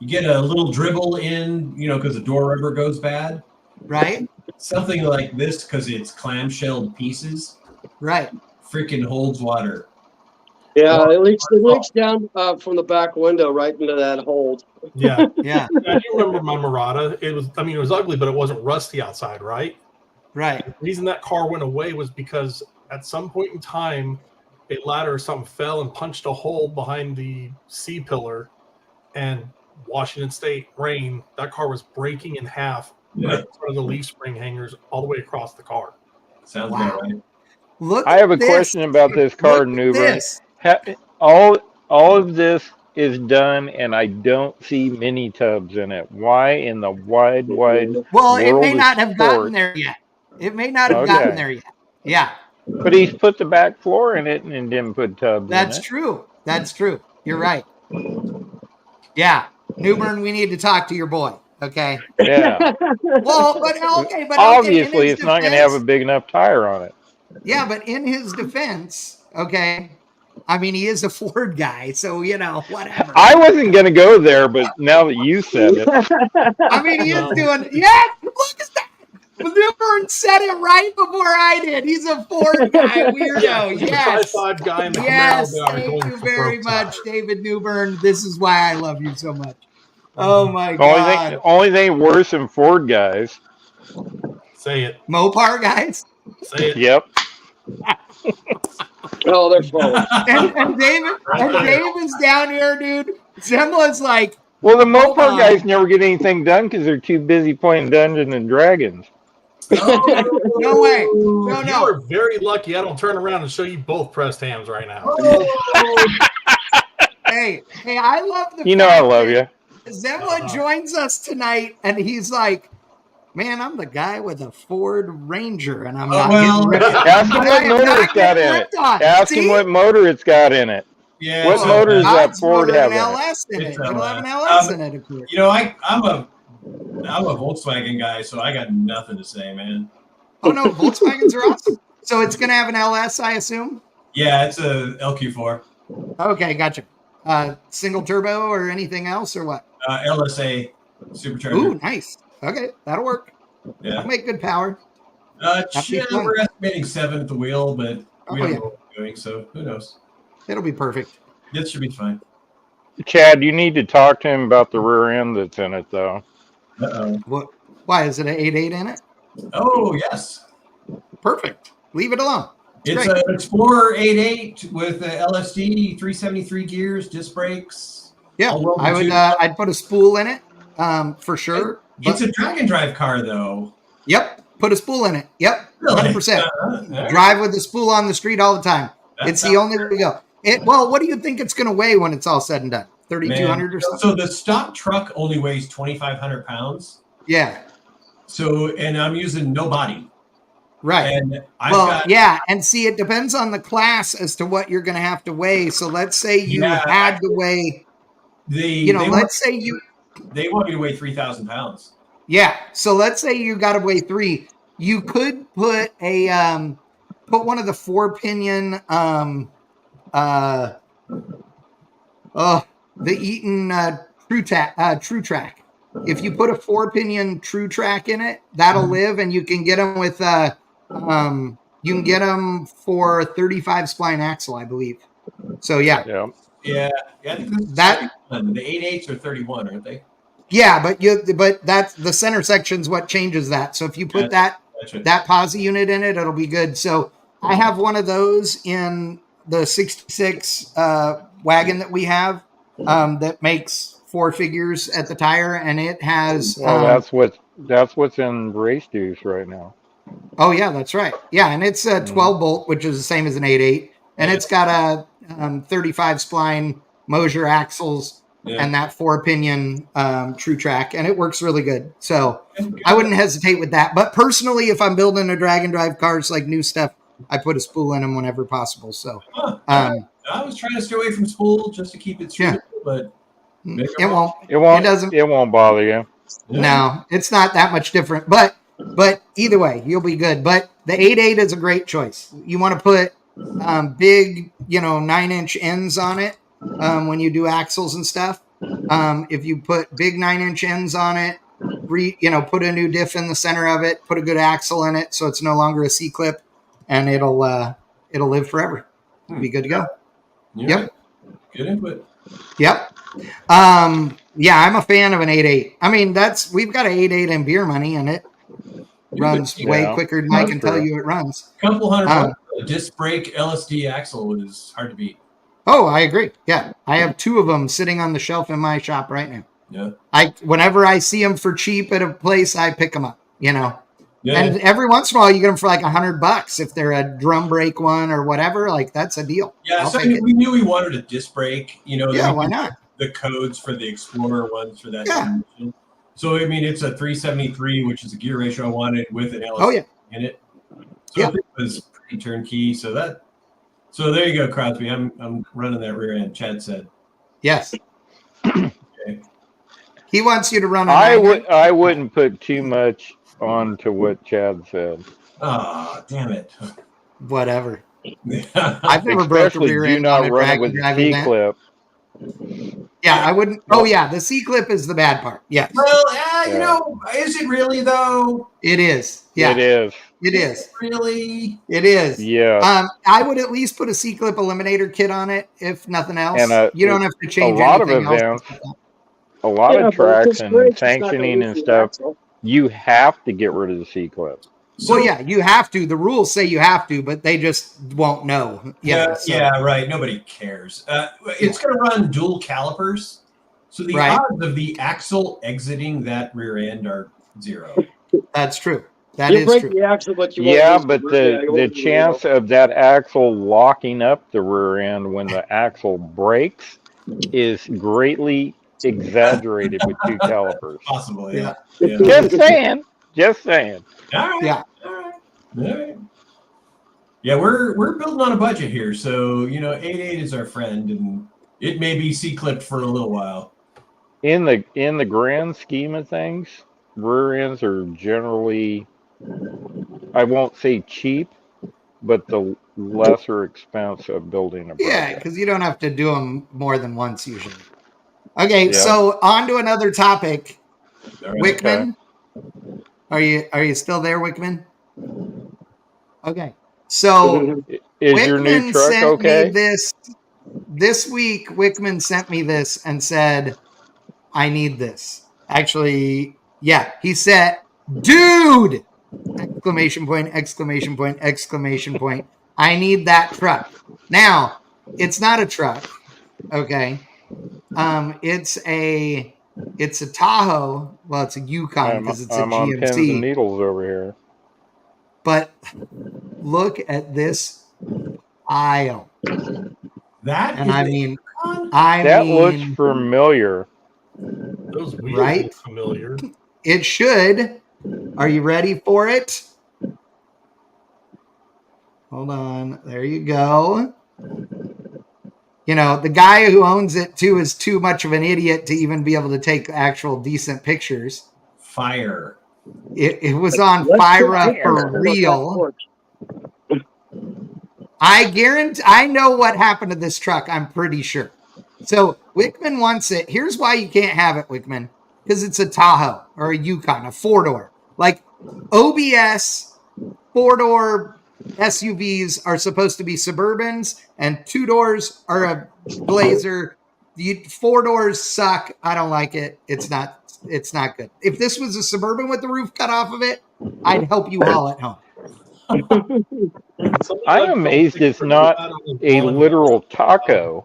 You get a little dribble in, because the door rubber goes bad. Right. Something like this, because it's clamshelled pieces. Right. Freaking holds water. Yeah, it leaks down from the back window right into that hold. Yeah. Yeah. I do remember my Murata. It was ugly, but it wasn't rusty outside, right? Right. The reason that car went away was because at some point in time, a ladder or something fell and punched a hole behind the C pillar, and Washington State rain, that car was breaking in half right in front of the leaf spring hangers all the way across the car. Sounds Wow. about right. Look I at have a this. question about this car, Look at Newbern. this. All of this is done, and I don't see mini tubs in it. Why in the wide Well, it may world of not have gotten sports? there yet. It may not have gotten there yet. Yeah, But he's put the back floor in it and didn't put tubs in that's it. true. That's true. You're right. Yeah, Newbern, we need to talk to your boy. Okay. Yeah. Well, but okay, but Obviously, okay, it's not going to have a big enough tire on it. Yeah, but in his defense, okay, I mean, he is a Ford guy, so, whatever. I wasn't going to go there, but now that you said it. I mean, he is doing, yeah, look at that. Newbern said it right before I did. He's a Ford guy, weirdo. Yes. Tri-5 guy in the Yes, Camaro guy thank going you for very broke much, tire. David Newbern. This is why I love you so much. Oh, my The God. only thing worse than Ford guys. Say it. Mopar guys. Say it. Yep. Oh, they're full. And Dave is down here, dude. Zemla's like, Well, the Hold Mopar on. guys never get anything done because they're too busy playing Dungeons and Dragons. no way. No, You no. are very lucky I don't turn around and show you both pressed hams right now. Hey, I love the You know I love you. Zemla joins us tonight, and he's like, man, I'm the guy with a Ford Ranger, and I'm not getting rid of it. Ask him I what am motor not it's got getting in it. ripped on. Ask him See? what motor it's got in it. Yeah. What so, motor does that God's Ford motor have and in it? LS in it. It's It'll have an LS. LS in it, of course. I'm a Volkswagen guy, so I got nothing to say, man. Oh, no, Volkswagens are awesome. So it's going to have an LS, I assume? Yeah, it's a LQ4. Okay, gotcha. Single turbo or anything else, or what? LSA supercharger. Ooh, nice. Okay, that'll work. Yeah. That'll make good power. That'd be fun. We're estimating 7 at the wheel, but we don't know what we're doing, so who knows? It'll be perfect. This should be fine. Chad, you need to talk to him about the rear end that's in it, though. Uh-oh. What? Why is it an 8.8 in it? Oh, yes. Perfect. Leave it alone. It's great. an Explorer 8.8 with LSD, 373 gears, disc brakes. Yeah, I would. I'd put a spool in it for sure. It's a drag and drive car, though. Yep, put a spool in it. Yep, Really? 100%. Drive with the spool on the street all the time. It's the only way to go. Well, what do you think it's going to weigh when it's all said and done? 3,200 or something? So the stock truck only weighs 2,500 pounds. Yeah. So, and I'm using no body. Right. And yeah. And see, it depends on the class as to what you're going to have to weigh. So let's say you had to weigh, let's say they want me to weigh 3,000 pounds. Yeah. So let's say you got to weigh 3. You could put put one of the 4-pinion, the Eaton True Track. If you put a 4-pinion True Track in it, that'll live, and you can get them with you can get them for 35 spline axle, I believe. So yeah. I think that the 8.8s are 31, aren't they? Yeah, but that's the center section's what changes that. So if you put that posi unit in it, it'll be good. So I have one of those in the 66 wagon that we have that makes 4 figures at the tire, and it has. Well, that's what's in race juice right now. Oh yeah, that's right. Yeah, and it's a 12 bolt, which is the same as an 8.8, and it's got a 35 spline Mosier axles. Yeah. And that 4-pinion True Track, and it works really good. So I wouldn't hesitate with that. But personally, if I'm building a drag and drive cars like new stuff, I put a spool in them whenever possible. So I was trying to stay away from spool just to keep it straight, but it won't. It won't bother you. No, it's not that much different. But either way, you'll be good. But the 8.8 is a great choice. You want to put big, 9-inch ends on it. When you do axles and stuff, if you put big 9-inch ends on it, put a new diff in the center of it, put a good axle in it, so it's no longer a C-clip, and it'll live forever. It'll be good to go. Yep. Good input. Yep. Yeah, I'm a fan of an 8.8. I mean, we've got an 8.8 in beer money, and it runs way Yeah, quicker than I that's can tell true. you it runs. Couple $100. A disc brake LSD axle is hard to beat. Oh, I agree. Yeah, I have 2 of them sitting on the shelf in my shop right now. Yeah. Whenever I see them for cheap at a place, I pick them up. Yeah. And every once in a while, you get them for like $100 if they're a drum brake one or whatever. Like that's a deal. Yeah. I'll So take it. we knew we wanted a disc brake. Yeah, why not? The codes for the Explorer ones for that. Yeah. Mission. So I mean, it's a 373, which is a gear ratio I wanted with an LSD in it. So it was pretty turnkey. So there you go, Crosby. I'm running that rear end. Chad said. Yes. Okay. He wants you to run. I wouldn't put too much on to what Chad said. Oh, damn it. Whatever. I've never broke a rear end on a drag and drive event. C-clip. Yeah, I wouldn't. Oh, yeah, the C-clip is the bad part. Yes. Well, is it really though? It is. Yeah. It is. It is. Really? It is. Yeah. I would at least put a C-clip eliminator kit on it, if nothing else. And you don't have to change a lot of anything events, else. a lot of tracks and sanctioning and stuff, axle. you have to get rid of the C-clip. Well, yeah, you have to. The rules say you have to, but they just won't know. Yeah, right. Nobody cares. It's going to run dual calipers, so the odds of the axle exiting that rear end are 0. That's true. That you is break true. the axle, but you Yeah, but the chance of that axle locking up the rear end when the axle breaks is greatly exaggerated with 2 calipers. Possible, yeah. Just saying. Just saying. All right. Yeah. All right. Yeah, we're building on a budget here, so 8.8 is our friend, and it may be C-clipped for a little while. In the grand scheme of things, rear ends are generally, I won't say cheap, but the lesser expense of building a project. Yeah, because you don't have to do them more than once usually. Okay, so on to another topic. All right. Wickman, are you still there, Wickman? Okay, so Is your new Wickman truck sent okay? me this week. Wickman sent me this and said, "I need this." Actually, yeah, he said, "Dude!" Exclamation point! Exclamation point! Exclamation point! I need that truck. Now, it's not a truck, okay? It's a Tahoe. Well, it's a Yukon because it's a I'm on pins and GMC. needles over here. But look at this aisle. That looks familiar. Those wheels Right? look familiar. It should. Are you ready for it? Hold on. There you go. The guy who owns it too is too much of an idiot to even be able to take actual decent pictures. Fire. It was on Fira for real. I guarantee. I know what happened to this truck. I'm pretty sure. So Wickman wants it. Here's why you can't have it, Wickman. Because it's a Tahoe or a Yukon, a 4-door. Like OBS 4-door SUVs are supposed to be Suburbans, and 2 doors are a Blazer. The 4 doors suck. I don't like it. It's not good. If this was a Suburban with the roof cut off of it, I'd help you all at home. I'm amazed it's not a literal taco.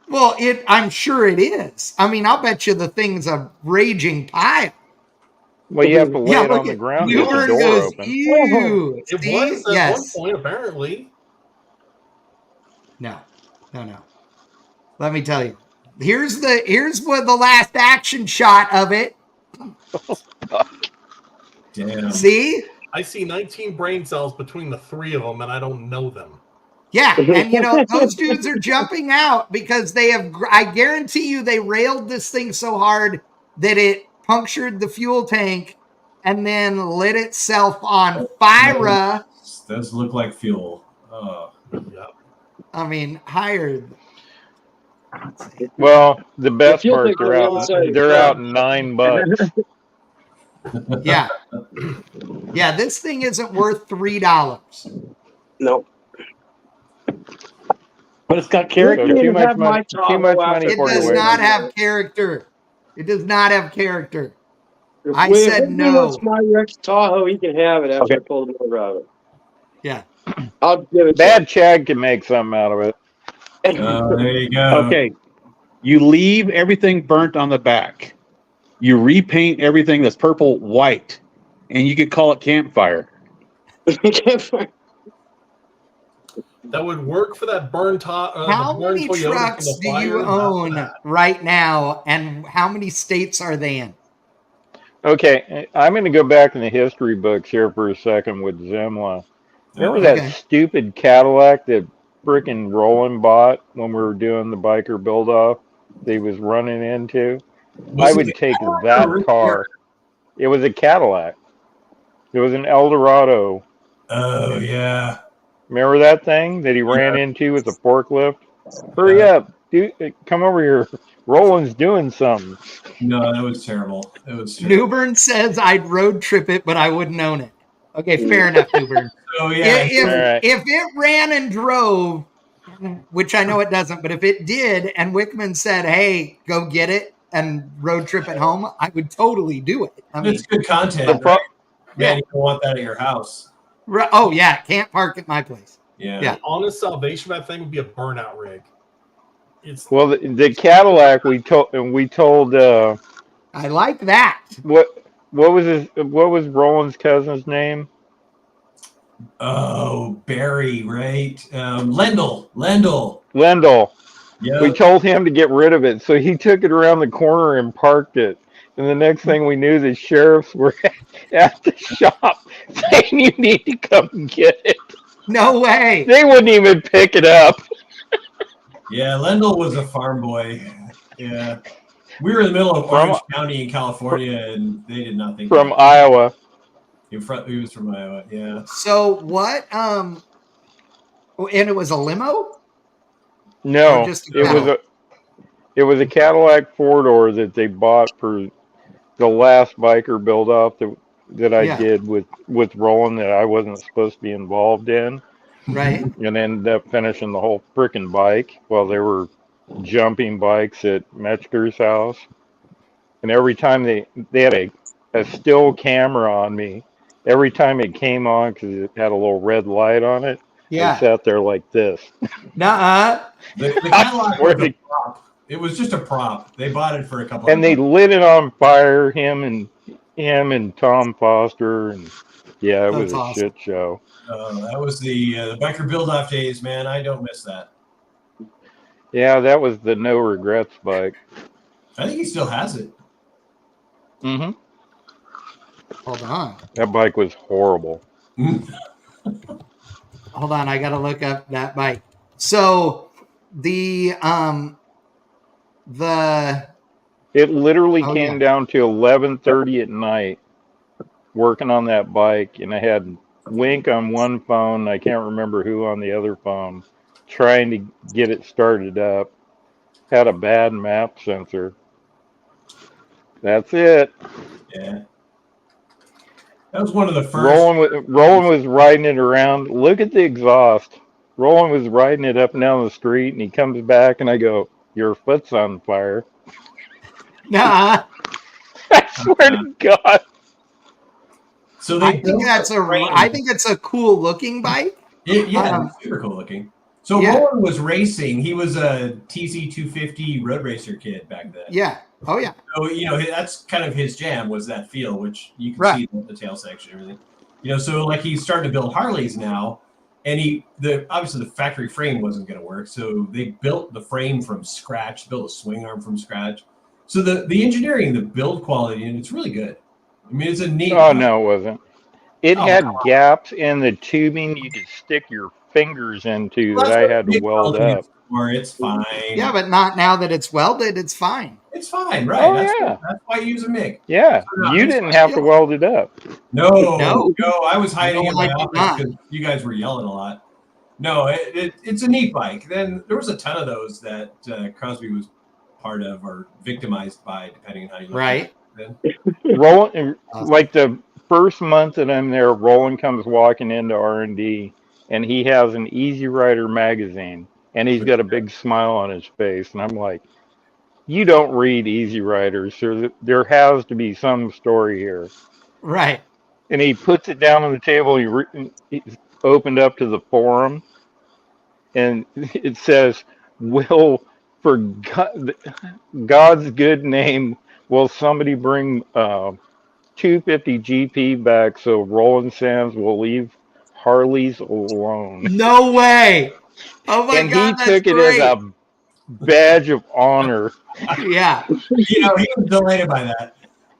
Well, I'm sure it is. I mean, I'll bet you the thing's a raging pile. Well, you have to lay it on the ground with the door open. Ew. It was at one point, apparently. No. Let me tell you. Here's what the last action shot of it. Damn. See? I see 19 brain cells between the 3 of them, and I don't know them. Yeah, and those dudes are jumping out because I guarantee you they railed this thing so hard that it punctured the fuel tank and then lit itself on fire. Does look like fuel. Yeah. I mean, higher. Well, the best part, they're out $9. Yeah. Yeah, this thing isn't worth $3. No. But it's got So character. Can't too much have my money. Too much Tahoe after money It for you, does Florida. not Wickman. have character. It does not have character. If I if said Whitman wants no. my Rex Tahoe, he can have it after Okay. I pull him over out of it. Yeah. I'll give it Bad Chad can make something out of it. to him. There you go. Okay. You leave everything burnt on the back. You repaint everything that's purple white, and you could call it campfire. That would work for that burn How the burn many Toyota trucks from the do you fire. Not for own that. right now, and how many states are they in? Okay, I'm going to go back in the history books here for a second with Zimla. Remember that Okay. stupid Cadillac that frickin' Roland bought when we were doing the biker build off that he was running into? Was I it would the take Cadillac or that Riviera? car. It was a Cadillac. It was an Eldorado. Oh yeah. Remember that thing that he ran into with the forklift? Hurry up, dude! Come over here. Roland's doing something. No, that was terrible. It was terrible. Newbern says I'd road trip it, but I wouldn't own it. Okay, fair enough, Newbern. So yeah, If All right. if it ran and drove, which I know it doesn't, but if it did, and Wickman said, "Hey, go get it and road trip it home," I would totally do it. I mean, it's good The content, pro- right? Man, Yeah. you don't want that at your house. oh yeah, can't park at my place. Yeah. Yeah. The honest salvation of that thing would be a burnout rig. It's well, the Cadillac we told I like that. what was Roland's cousin's name? Oh, Barry, right? Lendl. Lendl. Lendl. Yeah. We told him to get rid of it, so he took it around the corner and parked it. And the next thing we knew, the sheriffs were at the shop saying, "You need to come and get it." No way. They wouldn't even pick it up. Yeah, Lendl was a farm boy. Yeah. We were in the middle of From- Orange County in California, and they did not think From Iowa. he was from Iowa. Yeah. So what? And it was a limo. No, Or just a it was a Cadillac 4-door that they bought for the last biker build off that I Yeah. did with Roland that I wasn't supposed to be involved in, Right. and ended up finishing the whole frickin' bike while they were jumping bikes at Metzger's house. And every time they had a still camera on me, every time it came on because it had a little red light on it, I Yeah. sat there like this. Nuh-uh. The I Cadillac swear was a to- prop. It was just a prop. They bought it for a couple. and they of lit it on fire. Him and Tom Foster, and yeah, it was That's a awesome. shit show. That was the biker build-off days, man. I don't miss that. Yeah, that was the no regrets bike. I think he still has it. Mm-hmm. Hold on. That bike was horrible. Hold on. I got to look up that bike. So the It literally Oh, came yeah. down to 11:30 at night working on that bike, and I had Wink on one phone. I can't remember who on the other phone, trying to get it started up. Had a bad map sensor. That's it. Yeah. That was one of the first. Roland was riding it around. Look at the exhaust. Roland was riding it up and down the street, and he comes back, and I go, "Your foot's on fire." Nuh-uh. I swear to God. So they I think built that's the frame. I think it's a cool looking bike. Yeah, it's super cool looking. So Yeah. Roland was racing. He was a TC250 road racer kid back then. Yeah. Oh yeah. So that's kind of his jam, was that feel, which you can Right. see the tail section and everything. So like he's starting to build Harleys now, and obviously the factory frame wasn't going to work, so they built the frame from scratch, built a swing arm from scratch. So the engineering, the build quality, and it's really good. I mean, it's a neat. Oh no, it wasn't. It Oh, had come on. gaps in the tubing you could stick your fingers into Well, that that's I what had to big weld welding up. is for. It's fine. Yeah, but not now that it's welded. It's fine. It's fine, right? Oh, that's, yeah. that's why you use a MIG. Yeah, No, you it's didn't fine. have to weld it up. No, No. I was hiding No, in my I did office not. because you guys were yelling a lot. No, it's a neat bike. Then there was a ton of those that Crosby was part of or victimized by, depending on how you look Right. at it. Roland, Awesome. like the first month that I'm there, Roland comes walking into R&D, and he has an Easy Rider magazine, and he's got a big smile on his face, and I'm like, you don't read Easy Riders. There has to be some story here. Right. And he puts it down on the table. He opened up to the forum, and it says, "Will for God's good name, will somebody bring 250 GP back so Roland Sands will leave Harleys alone?" No way. Oh my And God, he that's took it as great. a badge of honor. Yeah. He was delighted by that.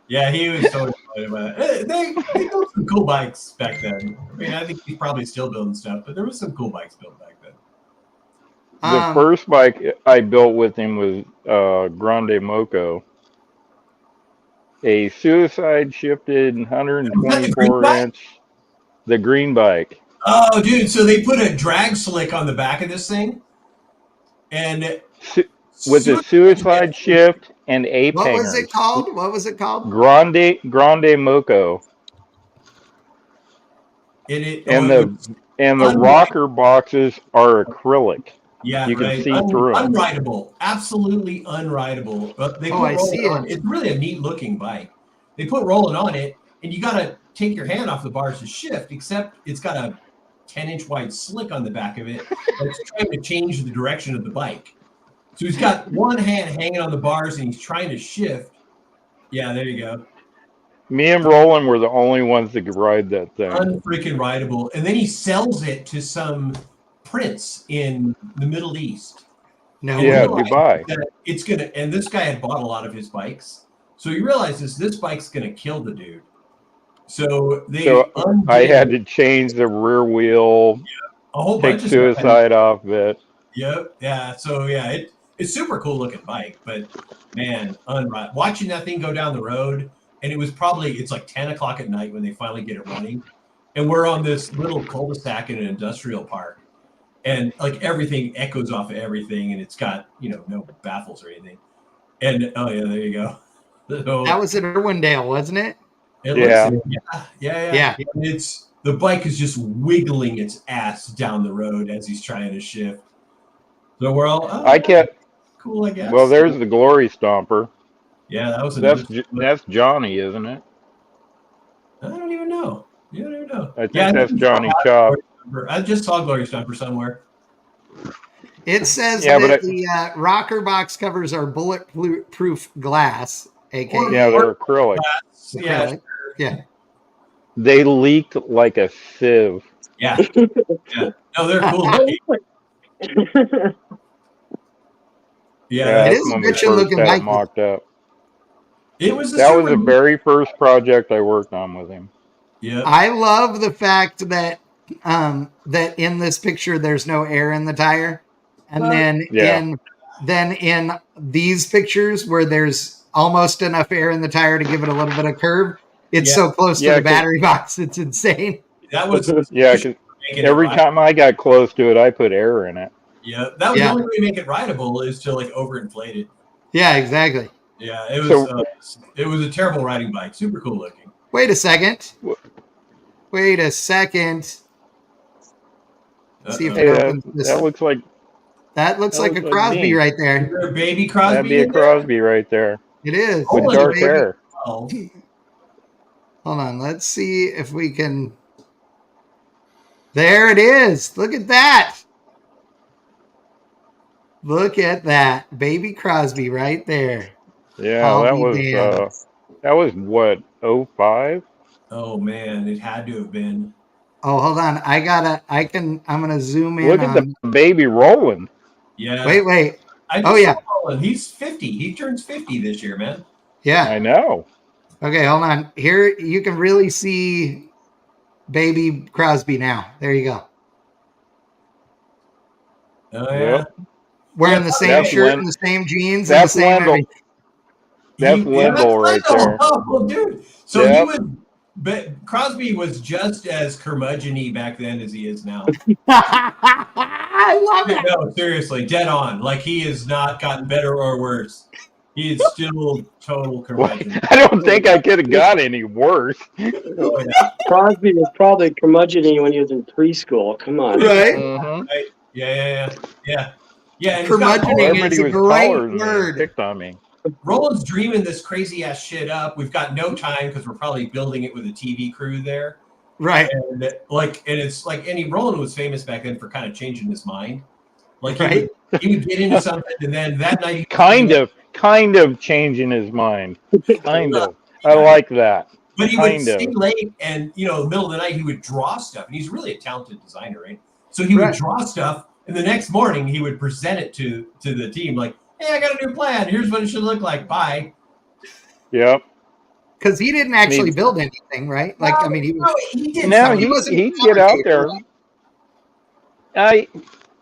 Yeah, he was totally delighted by that. They built some cool bikes back then. I mean, I think he's probably still building stuff, but there was some cool bikes built back then. The first bike I built with him was Grande Moco, a suicide shifted 124-inch, the green bike. Oh, dude! So they put a drag slick on the back of this thing, and With a suicide shift and ape what hangers. was it called? What was it called? Grande Moco. And the rocker boxes are acrylic. Yeah, you can right. see through them. Unrideable, absolutely unrideable. But they put I see Roland on. It's really a neat looking bike. They put Roland on it, and you got to take your hand off the bars to shift. Except it's got a 10-inch wide slick on the back of it that's trying to change the direction of the bike. So he's got one hand hanging on the bars, and he's trying to shift. Yeah, there you go. Me and Roland were the only ones that could ride that thing. Unfreaking rideable. And then he sells it to some prince in the Middle East. Dubai. It's gonna, and this guy had bought a lot of his bikes, so he realizes this bike's gonna kill the dude. So I had to change the rear wheel, a whole take bunch of suicide off it. Yep, yeah. So yeah, it's super cool looking bike, but man, watching that thing go down the road, and it's like 10 o'clock at night when they finally get it running, and we're on this little cul-de-sac in an industrial park. And like everything echoes off of everything, and it's got no baffles or anything. And oh yeah, there you go. So, that was at Irwindale, wasn't it? Yeah. And the bike is just wiggling its ass down the road as he's trying to shift. So we're all cool, I guess. Well, there's the Glory Stomper. Yeah, that was that's Johnny, isn't it? I don't even know. You don't even know. I think that's Johnny Chop. I just saw Glory Stomper somewhere. It says that the rocker box covers are bulletproof glass, aka they're acrylic. Yeah. They leaked like a sieve. Yeah. No, they're cool. It is a good looking bike. Mocked up. It was that was the very first project I worked on with him. Yeah. I love the fact that that in this picture there's no air in the tire, and then in these pictures where there's almost enough air in the tire to give it a little bit of curve, it's so close to the battery box, it's insane. That was every time I got close to it, I put air in it. Yeah, that was the only way to make it rideable is to like overinflate it. Yeah, exactly. Yeah, it was a terrible riding bike. Super cool looking. Wait a second. See if it opens this. That looks like a Crosby right there. Is there a baby Crosby? That'd be a Crosby right there. It is. With dark hair. Hold on. Let's see if we can. There it is. Look at that. Look at that. Baby Crosby right there. Yeah, that was what, 05? Oh man, it had to have been. Oh, hold on. I'm gonna zoom in. Look at the baby Roland. Yeah. Wait. Roland. He's 50. He turns 50 this year, man. Yeah. I know. Okay, hold on. Here you can really see baby Crosby now. There you go. Oh yeah. Yep. Wearing the same shirt and the same jeans. That's Lendl. That's Lendl right there. Oh, dude. So Crosby was just as curmudgeon-y back then as he is now. I love it. No, seriously, dead on. Like he has not gotten better or worse. He is still total curmudgeon. I don't think I could have got any worse. Oh, yeah. Crosby was probably curmudgeon-y when he was in preschool. Come on. Right? Mm-hmm. Yeah. Yeah, and he's got Curmudgeoning Everybody is a was great taller than me and word. picked on me. Roland's dreaming this crazy ass shit up. We've got no time because we're probably building it with a TV crew there. Right. And it's like, Roland was famous back then for kind of changing his mind. Like Right. he would get into something, and then that night, Kind of changing his mind. Kind of. I like that. But he would Kind stay of. late, and the middle of the night he would draw stuff, and he's really a talented designer, right? So he would Right. draw stuff, and the next morning he would present it to the team, like, "Hey, I got a new plan. Here's what it should look like. Bye." Yep. Because he didn't actually build anything, right? Like, I mean, he did. No, something. he'd get out there.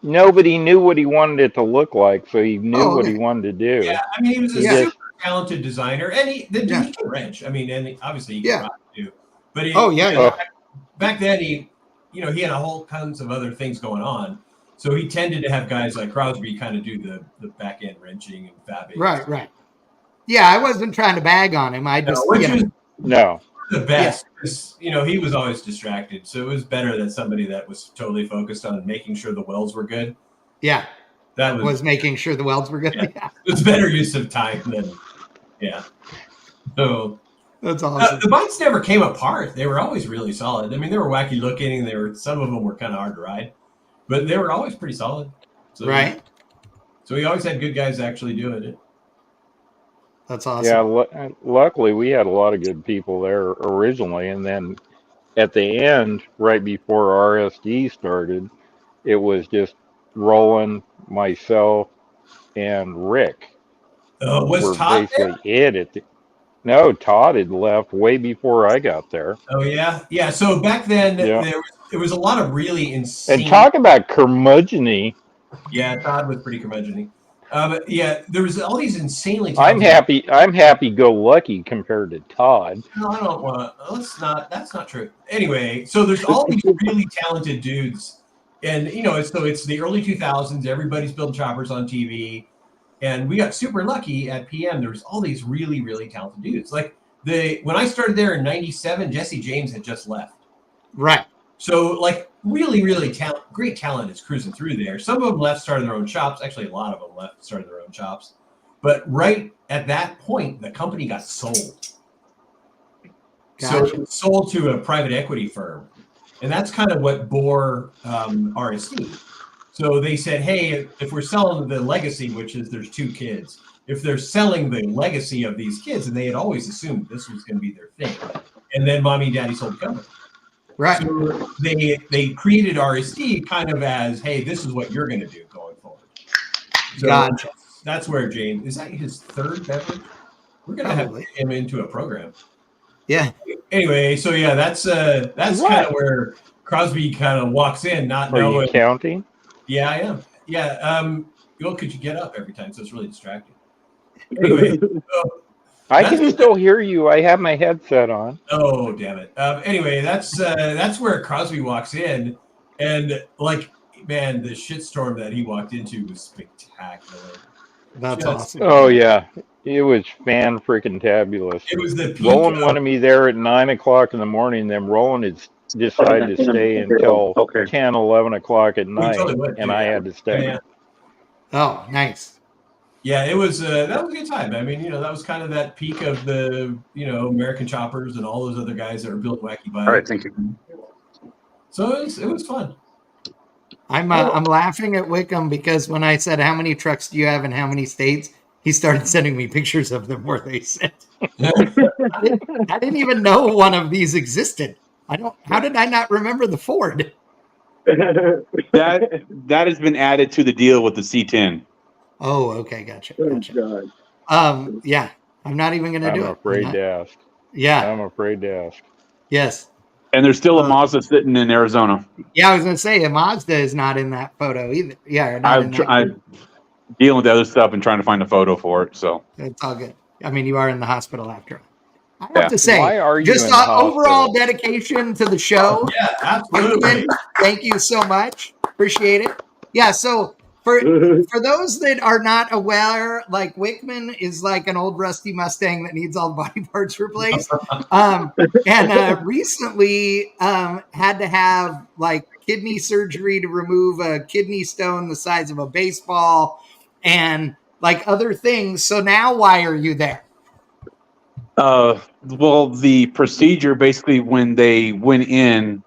Nobody knew what he wanted it to look like, so he knew what he wanted to do. Yeah, I mean, he was a Yeah. super talented designer, and he can wrench. I mean, and obviously he can rock too. But back then he had a whole tons of other things going on, so he tended to have guys like Crosby kind of do the back end wrenching and fabbing. Right. Yeah, I wasn't trying to bag on him. I just No. The best because he was always distracted, so it was better than somebody that was totally focused on making sure the welds were good. Yeah, that was making sure the welds were good. Yeah. It was better use of time than So that's awesome. The bikes never came apart. They were always really solid. I mean, they were wacky looking, and some of them were kind of hard to ride, but they were always pretty solid. So, right. So we always had good guys actually doing it. That's awesome. Yeah, luckily we had a lot of good people there originally, and then at the end, right before RSD started, it was just Roland, myself, and Rick. Was Todd basically there? No, Todd had left way before I got there. Oh yeah. So back then there was a lot of really insane. And talk about curmudgeon-y. Yeah, Todd was pretty curmudgeon-y. But yeah, there was all these insanely. I'm happy-go-lucky compared to Todd. No, I don't want to. That's not true. Anyway, so there's all these really talented dudes, and it's the early 2000s. Everybody's building choppers on TV, and we got super lucky at PM. There was all these really, really talented dudes. Like when I started there in '97, Jesse James had just left. Right. So really, really great talent is cruising through there. Some of them left, started their own shops. Actually, a lot of them left, started their own shops. But right at that point, the company got sold. Gotcha. So it was sold to a private equity firm. And that's kind of what bore RSD. So they said, hey, if we're selling the legacy, which is there's 2 kids, if they're selling the legacy of these kids, and they had always assumed this was going to be their thing. And then mommy and daddy sold the company. Right. So they created RSD kind of as, hey, this is what you're going to do going forward. So gotcha. That's where James, is that his 3rd beverage? We're going to have him into a program. Yeah. Anyway, so yeah, that's kind of where Crosby kind of walks in, not knowing. Are you counting? Yeah, I am. Yeah. Well, could you get up every time? So it's really distracting. Anyway. I can still hear you. I have my headset on. Oh, damn it. Anyway, that's where Crosby walks in, and man, the shitstorm that he walked into was spectacular. That's awesome. Oh yeah, it was fan freaking tabulous. It was the Roland wanted me there at 9 o'clock in the morning. Then Roland had decided to stay until 10, 11 o'clock at night, and I had to stay. Yeah. Oh, nice. Yeah, it was that was a good time. I mean, that was kind of that peak of the American Choppers and all those other guys that were building wacky bikes. All right, thank you. So it was fun. I'm laughing at Wickham because when I said how many trucks do you have in how many states, he started sending me pictures of them where they said. I didn't even know one of these existed. How did I not remember the Ford? That has been added to the deal with the C10. Oh, okay, gotcha. God. Yeah, I'm not even going to do it. I'm afraid to ask. Yeah. I'm afraid to ask. Yes. And there's still a Mazda sitting in Arizona. Yeah, I was going to say a Mazda is not in that photo either. Yeah, I'm dealing with the other stuff and trying to find a photo for it. So it's all good. I mean, you are in the hospital after all. I have to say, why are you just in the overall dedication to the show. Yeah, absolutely. Thank you so much. Appreciate it. Yeah, so For those that are not aware, like Wickman is like an old rusty Mustang that needs all the body parts replaced. And recently had to have like kidney surgery to remove a kidney stone the size of a baseball and like other things. So now why are you there? Well, the procedure basically when they went in,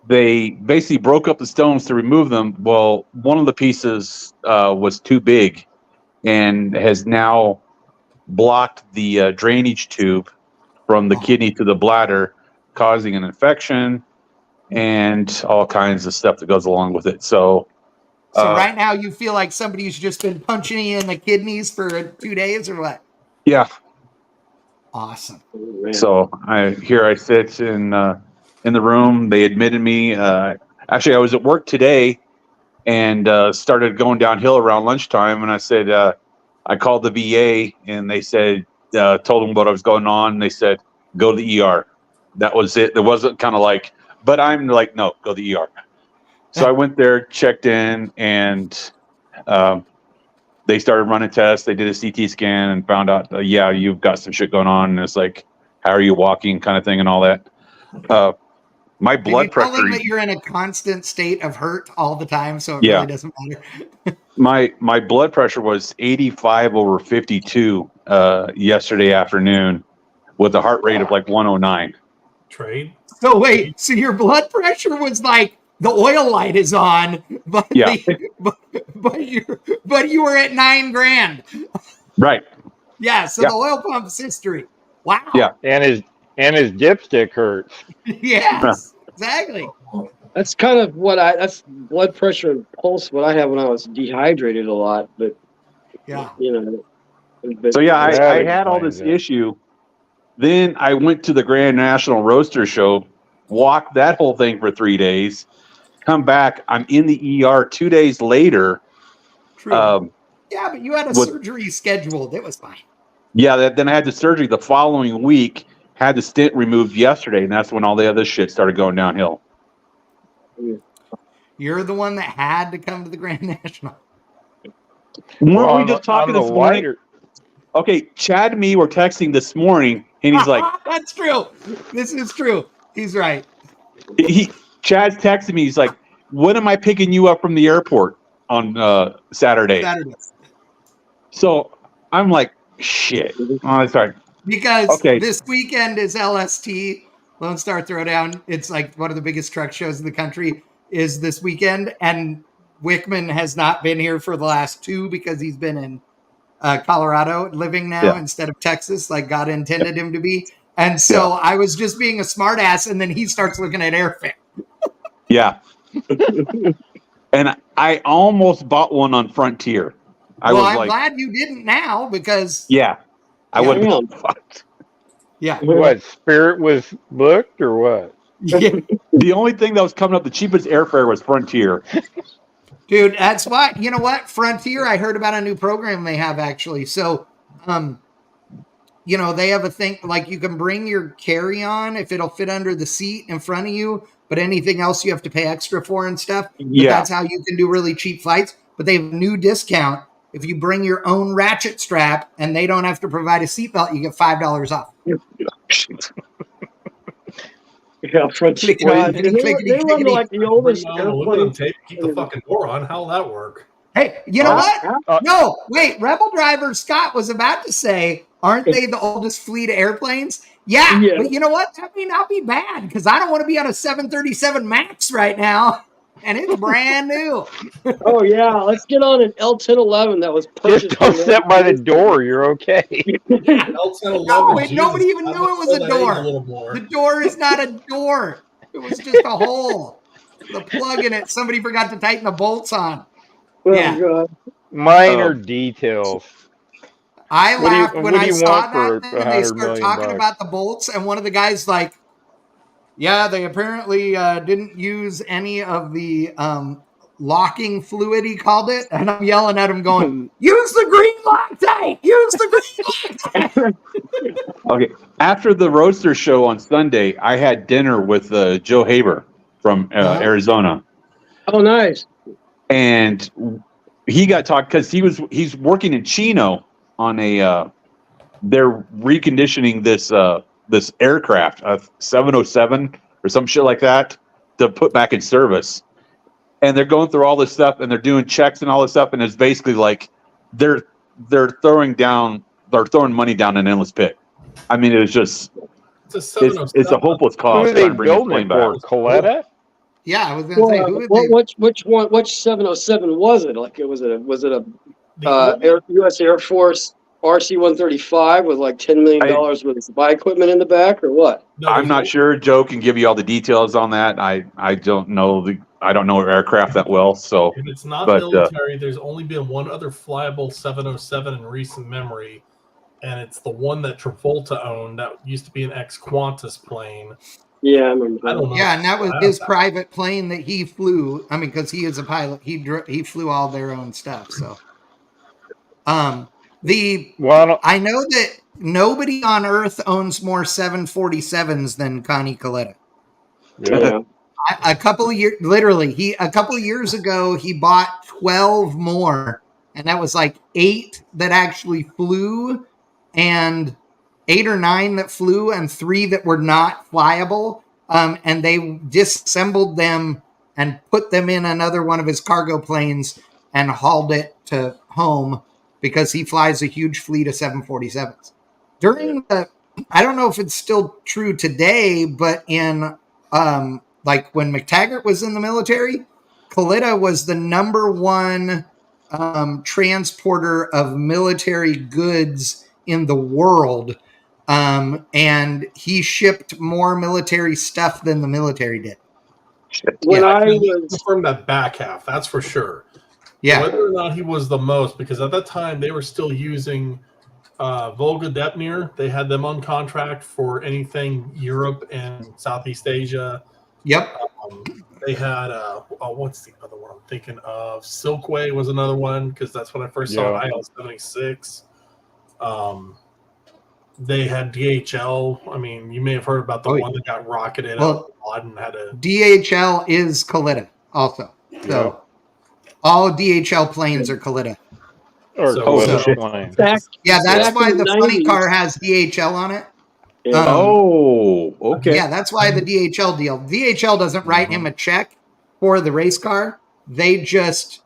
they basically broke up the stones to remove them. Well, one of the pieces was too big and has now blocked the drainage tube from the kidney to the bladder, causing an infection and all kinds of stuff that goes along with it. So right now you feel like somebody's just been punching you in the kidneys for 2 days or what? Yeah. Awesome. So I sit in the room. They admitted me. Actually, I was at work today and started going downhill around lunchtime. And I said, I called the VA and they said, told them what was going on. And they said, go to the ER. That was it. There wasn't kind of like, but I'm like, no, go to the ER. So I went there, checked in, and they started running tests. They did a CT scan and found out, yeah, you've got some shit going on. And it's like, how are you walking kind of thing and all that. My blood pressure. Tell them that you're in a constant state of hurt all the time, so it really doesn't matter. My blood pressure was 85/52 yesterday afternoon with a heart rate of like 109. Trade. So wait, so your blood pressure was like the oil light is on, but but you were at $9,000. Right. Yeah. So the oil pump's history. Wow. Yeah. And his dipstick hurts. Yes. Exactly. That's kind of that's blood pressure and pulse. What I had when I was dehydrated a lot, but you know. So I had all this issue. Then I went to the Grand National Roaster Show, walked that whole thing for 3 days. Come back, I'm in the ER 2 days later. True. Yeah, but you had a surgery scheduled. It was fine. Yeah, then I had the surgery the following week, had the stent removed yesterday, and that's when all the other shit started going downhill. You're the one that had to come to the Grand National. Weren't we just talking this morning? Okay, Chad and me were texting this morning, and he's like... That's true. This is true. He's right. Chad's texting me. He's like, when am I picking you up from the airport on Saturday? So I'm like, shit. Oh, sorry. Because this weekend is LST, Lone Star Throwdown. It's like one of the biggest truck shows in the country is this weekend. And Wickman has not been here for the last 2 because he's been in Colorado living now instead of Texas, like God intended him to be. And so I was just being a smartass, and then he starts looking at airfare. Yeah. And I almost bought one on Frontier. I'm glad you didn't now because... Yeah. I would have been fucked. Yeah. What, Spirit was booked or what? The only thing that was coming up, the cheapest airfare was Frontier. Dude, that's why, you know what? Frontier, I heard about a new program they have actually. So, you know, they have a thing like you can bring your carry-on if it'll fit under the seat in front of you, but anything else you have to pay extra for and stuff. But that's how you can do really cheap flights. But they have a new discount. If you bring your own ratchet strap and they don't have to provide a seatbelt, you get $5 off. Yeah, Frontier. They run like the oldest airplane. Keep the fucking door on. How'll that work? Hey, you know what? No, wait. Rebel driver Scott was about to say, aren't they the oldest fleet of airplanes? Yeah, but you know what? That may not be bad because I don't want to be on a 737 MAX right now, and it's brand new. Oh, yeah. Let's get on an L-1011 that was purchased. Just don't sit by the door. You're okay. L-1011. No, nobody even knew it was a door. The door is not a door. It was just a hole. The plug in it. Somebody forgot to tighten the bolts on. Oh, God. Minor details. I laughed when I saw that, and they start talking about the bolts, and one of the guys like, yeah, they apparently didn't use any of the locking fluid, he called it, and I'm yelling at him going, use the green Loctite! Use the green Loctite! Okay, after the Roadster show on Sunday, I had dinner with Joe Haber, from Arizona. Oh, nice. And he got talked because he's working in Chino on a they're reconditioning this aircraft, a 707 or some shit like that, to put back in service. And they're going through all this stuff and they're doing checks and all this stuff, and it's basically like they're throwing money down an endless pit. I mean, it was just It's a it's a hopeless Who cause are they trying to bring this building plane it back. for? Coletta? Yeah, I was going to say, who would they? Which 707 was it? Like, was it a The U.S. Air Force RC-135 with like $10 million worth of spy equipment in the back, or what? no, I'm there's not only- sure. Joe can give you all the details on that. I don't know aircraft that well, so If it's not but, military, there's only been one other flyable 707 in recent memory, and it's the one that Travolta owned that used to be an ex-Qantas plane. Yeah, I remember. I don't know. Yeah, and that was his private plane that he flew. I mean, because he is a pilot, he flew all their own stuff. So, I know that nobody on Earth owns more 747s than Connie Coletta. Yeah. A couple of years ago, he bought 12 more, and that was like 8 that actually flew, and 8 or 9 that flew, and 3 that were not flyable. And they disassembled them and put them in another one of his cargo planes and hauled it to home because he flies a huge fleet of 747s. I don't know if it's still true today, but in like when McTaggart was in the military, Coletta was the number one transporter of military goods in the world. And he shipped more military stuff than the military did. I confirmed that back half, that's for sure. Yeah. Whether or not he was the most, because at that time they were still using Volga Depnir. They had them on contract for anything Europe and Southeast Asia. Yep. They had what's the other one I'm thinking of? Silkway was another one, because that's when I first saw an IL-76. They had DHL. I mean, you may have heard about the one that got rocketed out and had a DHL is Coletta also. So all DHL planes are Coletta. Yeah, that's why the funny car has DHL on it. Okay. Yeah, that's why the DHL deal. DHL doesn't write him a check for the race car. They just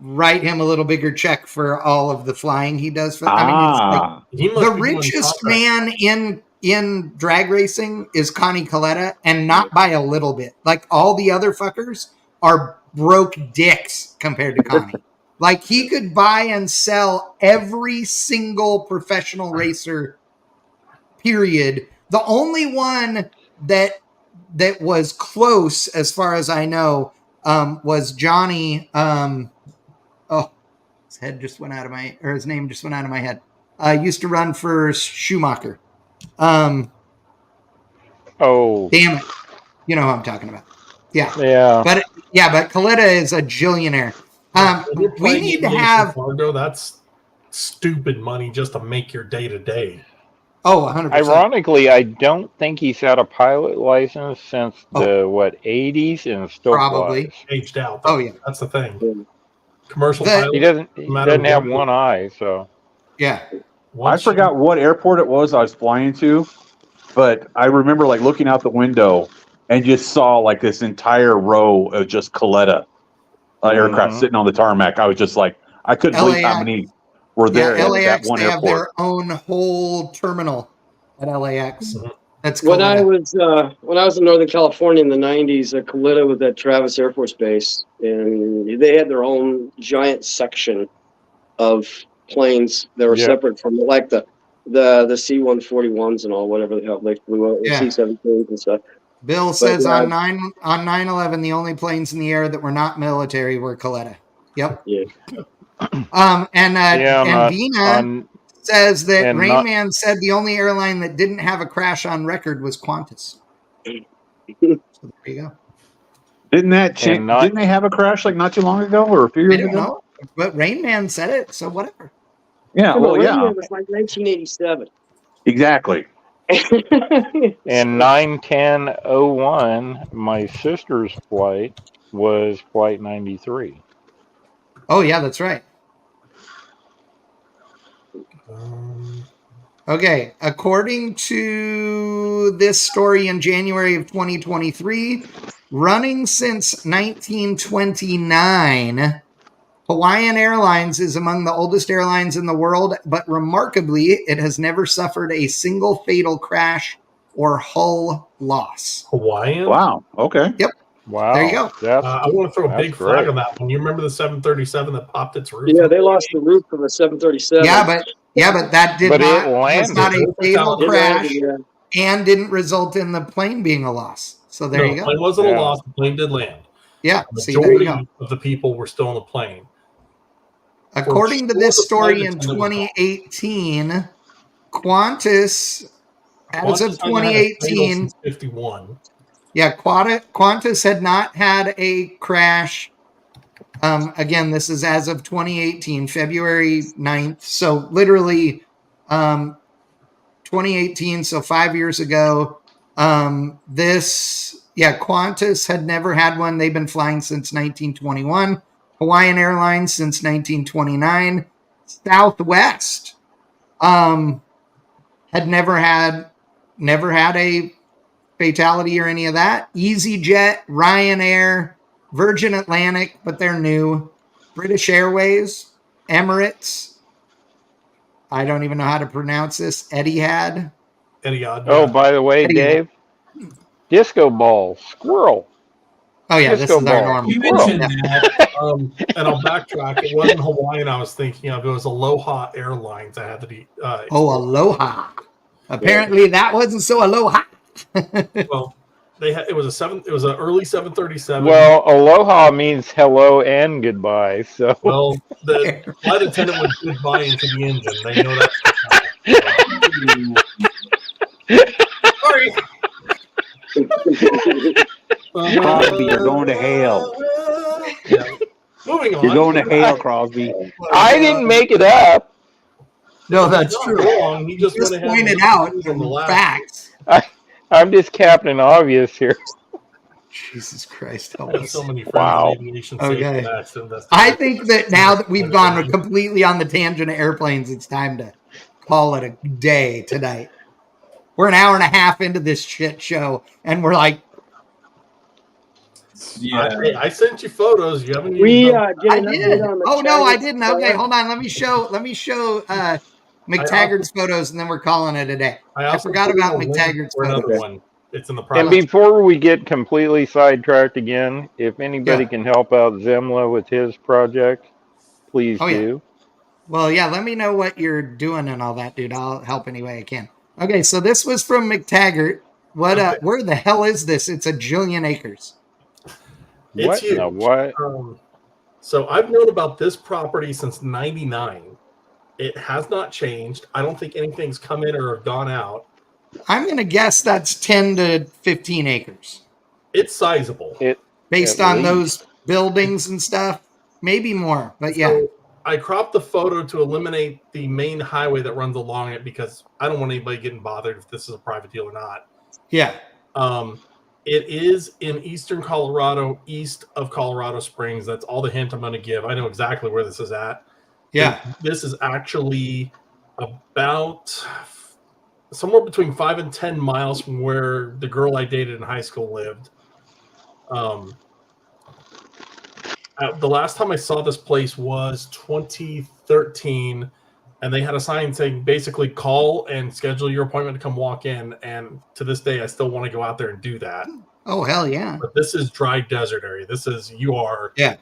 write him a little bigger check for all of the flying he does. For, I mean, it's like the richest man in drag racing is Connie Coletta, and not by a little bit. Like all the other fuckers are broke dicks compared to Connie. Like he could buy and sell every single professional racer. Period. The only one that was close, as far as I know, was Johnny. His head just went out of his name just went out of my head. Used to run for Schumacher. Damn it! You know who I'm talking about. Yeah. But Coletta is a jillionaire. We need to have cargo. That's stupid money just to make your day to day. Oh, 100%. Ironically, I don't think he's had a pilot license since the 80s, and still probably aged out. That's the thing. Commercial pilot. He doesn't have one eye, so yeah. I forgot what airport it was I was flying to, but I remember like looking out the window and just saw like this entire row of just Coletta aircraft sitting on the tarmac. I was just like, I couldn't believe how many were there at LAX, that one they airport. have their own whole terminal at LAX. That's when I was in Northern California in the 90s. Coletta was at Travis Air Force Base, and they had their own giant section of planes that were separate from like the C-141s and all, whatever the hell they flew out, the C-17s and stuff. Bill says on 9/11, the only planes in the air that were not military were Coletta. Yep. Yeah. And Vina says that Rain Man said the only airline that didn't have a crash on record was Qantas. So there you go. Didn't that change? Didn't they have a crash like not too long ago or a few years ago? Know, but Rain Man said it, so whatever. Yeah, Rain Man was like 1987. Exactly. And 9/10/01, my sister's flight was flight 93. Oh yeah, that's right. Okay, according to this story in January of 2023, running since 1929, Hawaiian Airlines is among the oldest airlines in the world, but remarkably, it has never suffered a single fatal crash or hull loss. Hawaiian. Wow. Okay. Yep. Wow. There you go. I want to throw a that's big flag great. on that one. You remember the 737 that popped its roof? Yeah, they lost the roof of a 737. Yeah, but that did But it not was landed. not a fatal It crash landed, yeah. and didn't result in the plane being a loss. So there you The go. plane wasn't Yeah. a loss. The plane did land. Yeah. The See, there you go. majority of the people were still on the plane. According to sure, this the story flight in attendant was gone. 2018, Qantas, as of Qantas hadn't had a fatal 2018, since 51. yeah, Qantas had not had a crash. Again, this is as of 2018, February 9th. So literally 2018, so 5 years ago. Qantas had never had one. They've been flying since 1921. Hawaiian Airlines since 1929. Southwest had never had a fatality or any of that. EasyJet, Ryanair, Virgin Atlantic, but they're new. British Airways, Emirates. I don't even know how to pronounce this. Etihad. Etihad. Oh, by the way, Etihad. Dave, disco ball, squirrel. Oh yeah, Disco this is our ball. normal. You mentioned that. And I'll backtrack. It wasn't Hawaiian I was thinking of. It was Aloha Airlines I had to be. Oh, Aloha. Apparently that wasn't so Aloha. Well, it was an early 737. Well, aloha means hello and goodbye. So Well, the flight attendant was goodbye into the engine. They know that. Sorry. Crosby, you're going to hell. Yeah. Moving on. You're going to hell, Crosby. I didn't make it up. No, that's Not true. wrong. He just Just went ahead and pointed out on the last. facts. I'm just Captain Obvious here. Jesus Christ, I help have us. so many friends Wow. in aviation Okay. safety accidents. I think that now that we've gone completely on the tangent of airplanes, it's time to call it a day tonight. We're an hour and a half into this shit show, and we're like, Yeah. I sent you photos. You haven't We used them. did I an did. update on the Oh no, I Chinese didn't. Okay, fire. hold on. Let me show McTaggart's photos, and then we're calling it a day. I also forgot put about a link McTaggart's for another photos. one. It's in the And private. before we get completely sidetracked again, if anybody Yeah. can help out Zemla with his project, please Oh, yeah. do. Well, yeah, let me know what you're doing and all that, dude. I'll help any way I can. Okay, so this was from McTaggart. What Okay. where the hell is this? It's a jillion acres. It's What in the huge. what? So I've known about this property since '99. It has not changed. I don't think anything's come in or gone out. I'm gonna guess that's 10 to 15 acres. It's sizable. Based At on least. those buildings and stuff. Maybe more, but yeah. So I cropped the photo to eliminate the main highway that runs along it because I don't want anybody getting bothered if this is a private deal or not. Yeah. It is in eastern Colorado, east of Colorado Springs. That's all the hint I'm going to give. I know exactly where this is at. Yeah. This is actually about somewhere between 5 and 10 miles from where the girl I dated in high school lived. The last time I saw this place was 2013, and they had a sign saying basically call and schedule your appointment to come walk in. And to this day, I still want to go out there and do that. Oh hell yeah. But this is dry desert area. You are Yeah.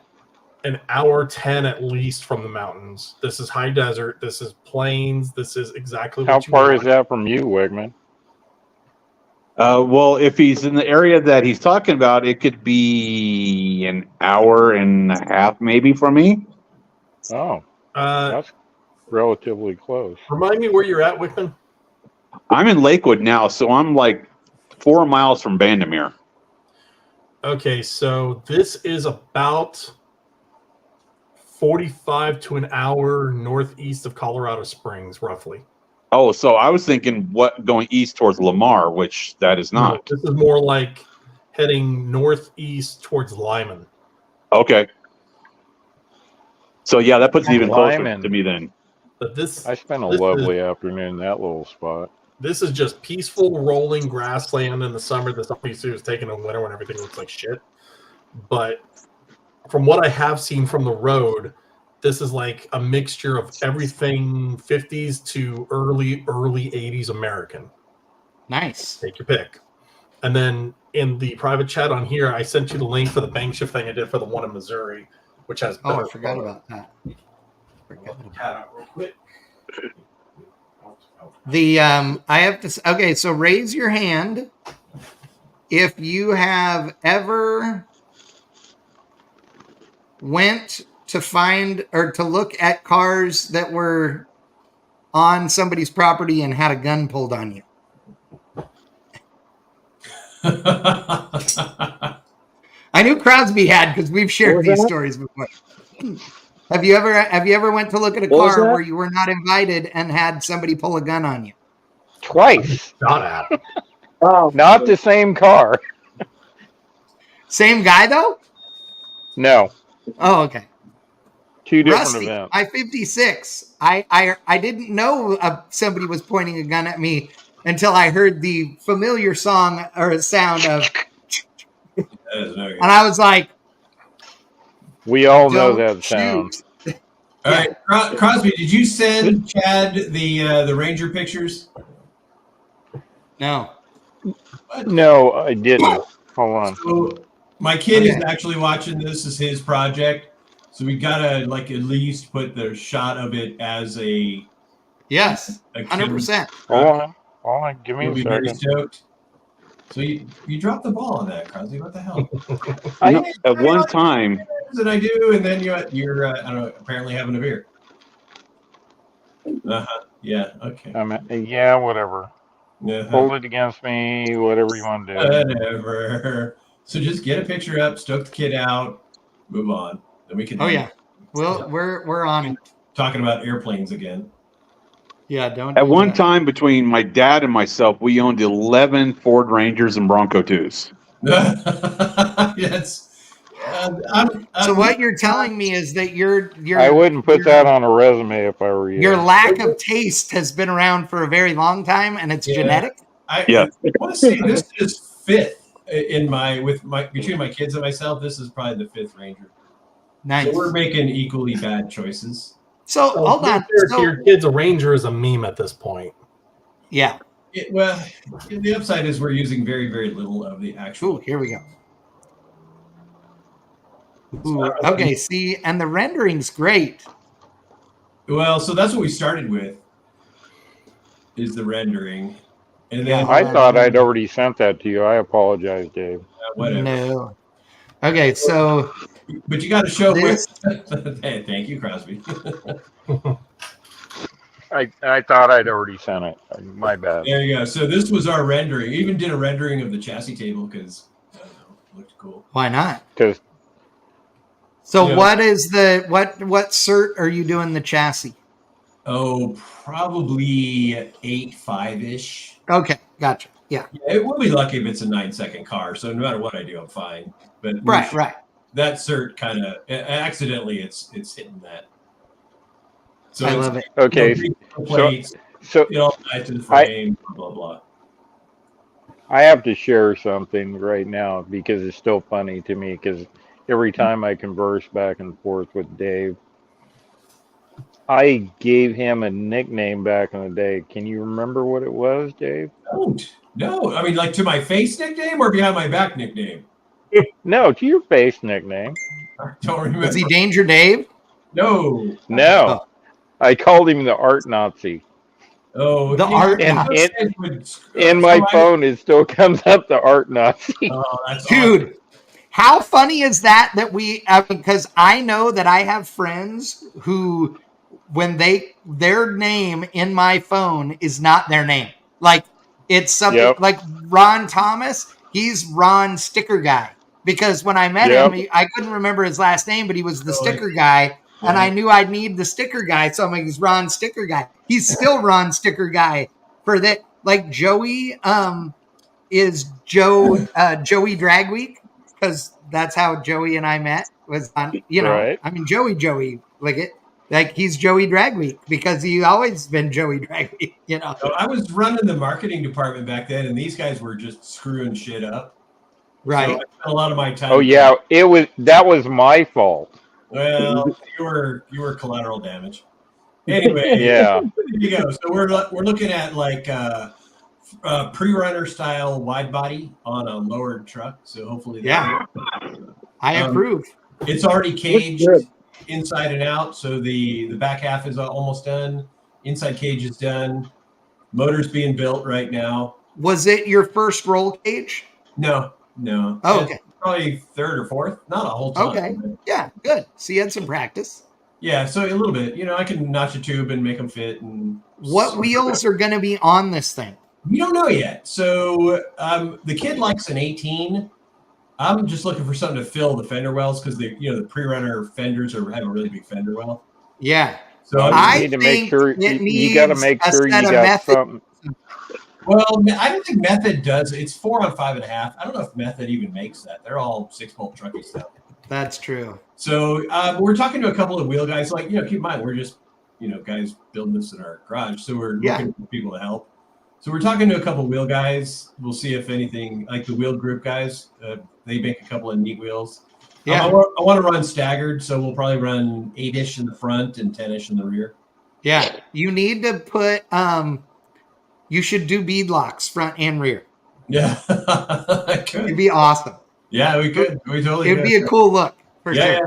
an hour 10 at least from the mountains. This is high desert. This is plains. This is exactly How what you far want. is that from you, Wigman? Well, if he's in the area that he's talking about, it could be an hour and a half maybe from me. Oh, Uh, that's relatively close. remind me where you're at, Wickman. I'm in Lakewood now, so I'm like 4 miles from Vandermeer. Okay, so this is about 45 to an hour northeast of Colorado Springs, roughly. Oh, so I was thinking going east towards Lamar, which that is No, not. this is more like heading northeast towards Lyman. Okay. So yeah, that puts it even closer Lyman. to me then. But this, I spent a this lovely afternoon in that little spot. This is just peaceful rolling grassland in the summer. The stuff used to is taken in winter when everything looks like shit. But from what I have seen from the road, this is like a mixture of everything 50s to early 80s American. Nice. Take your pick. And then in the private chat on here, I sent you the link for the bank shift thing I did for the one in Missouri, which has Oh, better I forgot photo. about that. Cat out real quick. The I have to. Okay, so raise your hand if you have ever went to find or to look at cars that were on somebody's property and had a gun pulled on you. I knew Crosby had because we've shared these stories before. Have you ever went to look at a car where you were not invited and had somebody pull a gun on you? Twice. Shot at. Oh, Not the same car. Same guy though? No. Oh, okay. Two different Rusty, events. I 56. I didn't know somebody was pointing a gun at me until I heard the familiar song or sound of, and I was like, We all know "Don't that sound. shoot." All right, Crosby, did you send Chad the Ranger pictures? No. No, I didn't. Hold on. So my kid is actually watching this as his project, so we gotta like at least put the shot of it as a Yes, a 100%. Hold on. Give me He'll a be very second. stoked. So you dropped the ball on that, Crosby. What the hell? At one time, And I do, and then you're I don't know, apparently having a beer. Yeah. Okay. Yeah, whatever. Uh-huh. Hold it against me, whatever you want to do. Whatever. So just get a picture up, stoke the kid out, move on. Then we can. Oh yeah. Well, we're on it. Talking about airplanes again. Yeah, don't. At do one that. time, between my dad and myself, we owned 11 Ford Rangers and Bronco 2s. Yes. So what you're telling me is that your I wouldn't put that on a resume if I were you. Your lack of taste has been around for a very long time, and it's genetic. I want to say this is fifth between my kids and myself. This is probably the fifth Ranger. Nice. So we're making equally bad choices. So hold on. So your kid's a Ranger is a meme at this point. Yeah. Well, the upside is we're using very, very little of the actual. Ooh, here we go. Ooh, okay, see, and the rendering's great. Well, so that's what we started with, is the rendering. And then I thought I'd already sent that to you. I apologize, Dave. Whatever. No. Okay, so. But you got to show this. Hey, thank you, Crosby. I thought I'd already sent it. My bad. There you go. So this was our rendering. We even did a rendering of the chassis table because it looked cool. Why not? Because. So what is what cert are you doing the chassis? Oh, probably 8.5-ish. Okay, gotcha. Yeah. It will be lucky if it's a 9-second car. So no matter what I do, I'm fine. But right. That cert kind of accidentally it's hitting that. So I love it. Okay. So back to the frame, blah blah. I have to share something right now because it's still funny to me because every time I converse back and forth with Dave, I gave him a nickname back in the day. Can you remember what it was, Dave? No. I mean, like to my face nickname or behind my back nickname? No, to your face nickname. I don't remember. Was he Danger Dave? No. No. I called him the Art Nazi. Oh, the Art Nazi. In my phone, it still comes up the Art Nazi. Oh, that's dude. Awesome. How funny is that we because I know that I have friends who when their name in my phone is not their name. Like it's something like Ron Thomas, he's Ron Sticker Guy. Because when I met him, I couldn't remember his last name, but he was the sticker guy And I knew I'd need the sticker guy. So I'm like, he's Ron Sticker Guy. He's still Ron Sticker Guy for that. Like Joey is Joey Drag Week, because that's how Joey and I met, was on, Right. I mean, Joey, like he's Joey Drag Week because he's always been Joey Drag Week, So I was running the marketing department back then, and these guys were just screwing shit up. Right. So I spent a lot of my time. Oh yeah, that was my fault. Well, you were collateral damage. Anyway, Yeah. there you go. So we're looking at like pre-runner style wide body on a lowered truck. So hopefully, I approve. It's already caged Good. inside and out. So the back half is almost done. Inside cage is done. Motor's being built right now. Was it your first roll cage? No. Oh, okay. It's probably third or fourth. Not a whole ton. Okay. But Yeah, good. So you had some practice. yeah, so a little bit. I can notch a tube and make them fit. And What wheels are going to be on this thing? we don't know yet. So the kid likes an 18. I'm just looking for something to fill the fender wells because the pre-runner fenders have a really big fender well. Yeah. So I need to think make sure it you got to needs make a sure you set of got method. something. well, I don't think Method does. It's 4 on 5.5. I don't know if Method even makes that. They're all 6-bolt truckies now. That's true. So we're talking to a couple of wheel guys. Like, keep in mind, we're just, guys building this in our garage. So we're looking for people to help. So we're talking to a couple of wheel guys. We'll see if anything, like the wheel group guys, they make a couple of neat wheels. Yeah. I want to run staggered. So we'll probably run 8-ish in the front and 10-ish in the rear. Yeah. You need to put, you should do bead locks front and rear. Yeah. It'd be awesome. Yeah, we could. We totally It'd could. be a cool look for sure. Yeah.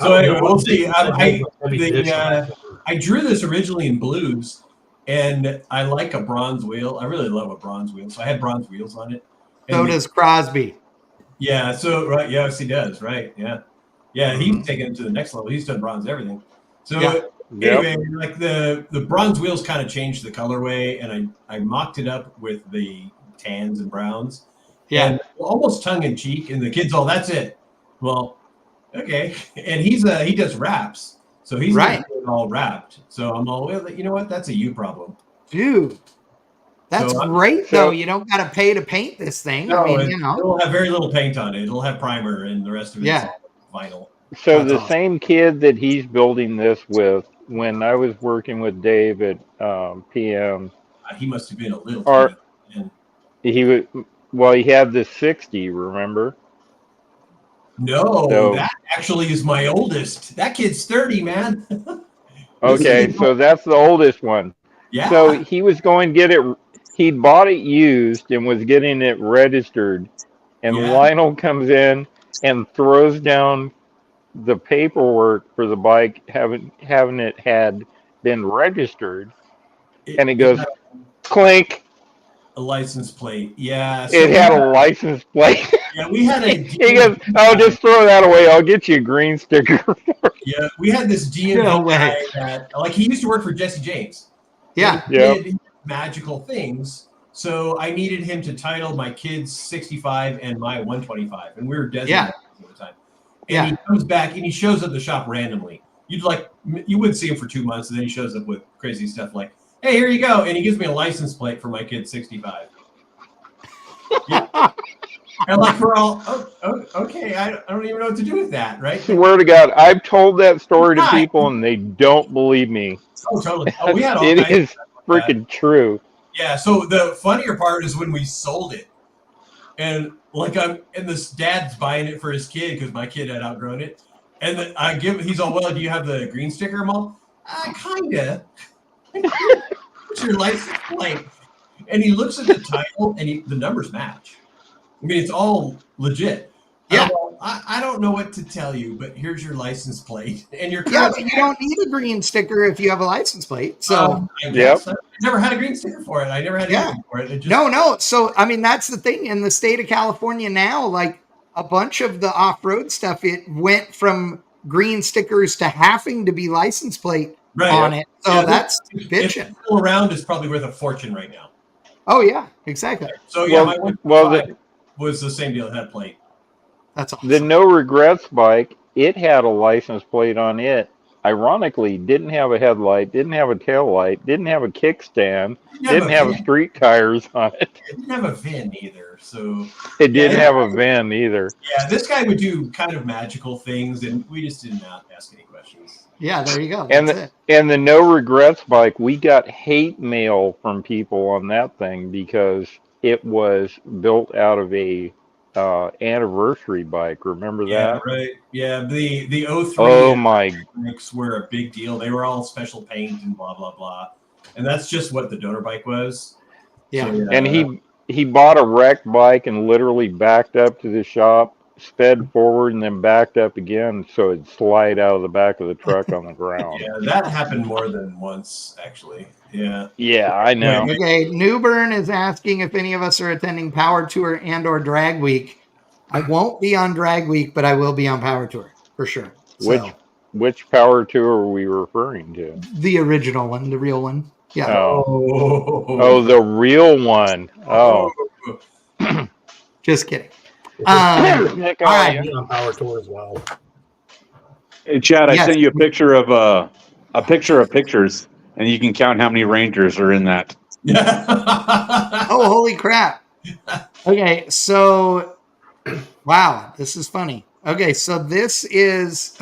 So anyway, we'll see. I drew this originally in blues, and I like a bronze wheel. I really love a bronze wheel, so I had bronze wheels on it. So does Crosby. Yeah. So right. Yes, he does. Right. Yeah. Yeah. He's taken it to the next level. He's done bronze everything. So anyway, like the bronze wheels kind of changed the colorway, and I mocked it up with the tans and browns. Yeah. And almost tongue in cheek, and the kid's all, that's it. Well, okay. And he does wraps, so he's right. all wrapped. So I'm all, well, you know what? That's a you problem, dude. That's great though. You don't got to pay to paint this thing. No, I mean, it'll have very little paint on it. It'll have primer, and the rest of it's all vinyl. So that's the same kid that he's building this with, when I was working with Dave at PM, he must have been a little. He was. Well, he had the 60, remember? No, that actually is my oldest. That kid's 30, man. Okay, so that's the oldest one. Yeah. So he was going to get it. He bought it used and was getting it registered. And Lionel comes in and throws down the paperwork for the bike, having it had been registered. And it goes, clink. A license plate, yeah. So it had a license plate. Yeah, we had a. He goes, "Oh, just throw that away. I'll get you a green sticker." Yeah, we had this DMV guy that, like, he used to work for Jesse James. Yeah, he did magical things. So I needed him to title my kid's 65 and my 125, and we were designated at the time. And he comes back and he shows up at the shop randomly. You wouldn't see him for 2 months, and then he shows up with crazy stuff like, hey, here you go. And he gives me a license plate for my kid 65. And like, we're all, okay, I don't even know what to do with that, right? Swear to God, I've told that story to people and they don't believe me. Oh, totally. Oh, we had all it is freaking true. Yeah, so the funnier part is when we sold it. And like this dad's buying it for his kid because my kid had outgrown it. And then he's all, well, do you have the green sticker, Mom? Kinda. What's your license plate? And he looks at the title and the numbers match. I mean, it's all legit. Yeah. I don't know what to tell you, but here's your license plate. And but you don't need a green sticker if you have a license plate. So I guess. I never had a green sticker for it. I never had anything for it. No. So, I mean, that's the thing. In the state of California now, like a bunch of the off-road stuff, it went from green stickers to having to be license plate on it. So that's bitching. If still around is probably worth a fortune right now. Oh yeah, exactly. So yeah, my one was the same deal. It had plate. That's awesome. The No Regrets bike, it had a license plate on it, ironically, didn't have a headlight, didn't have a tail light, didn't have a kickstand, didn't a have VIN. street tires on it. It didn't have a VIN either. So It didn't yeah, have a VIN either. yeah, this guy would do kind of magical things, and we just didn't ask any questions. Yeah, there you go. And That's it. and the no regrets bike, we got hate mail from people on that thing because it was built out of a anniversary bike. Remember Yeah, that? right. Yeah, the 03 Oh my! bikes were a big deal. They were all special paint and blah blah blah, and that's just what the donor bike was. Yeah. So, And he bought a wrecked bike and literally backed up to the shop, sped forward, and then backed up again so it'd slide out of the back of the truck on the ground. yeah, that happened more than once actually. Yeah. Yeah, I know. Okay, Newburn is asking if any of us are attending Power Tour and or Drag Week. I won't be on Drag Week, but I will be on Power Tour for sure. So, Which power tour are we referring to? the original one, the real one. Yeah. Oh, the real one. Oh. Just kidding. Nick, all right. Be on Power Tour as well. Hey, Chad, I Yes. sent you a picture of pictures, and you can count how many Rangers are in that. Oh, holy crap. Okay, so wow, this is funny. Okay, so this is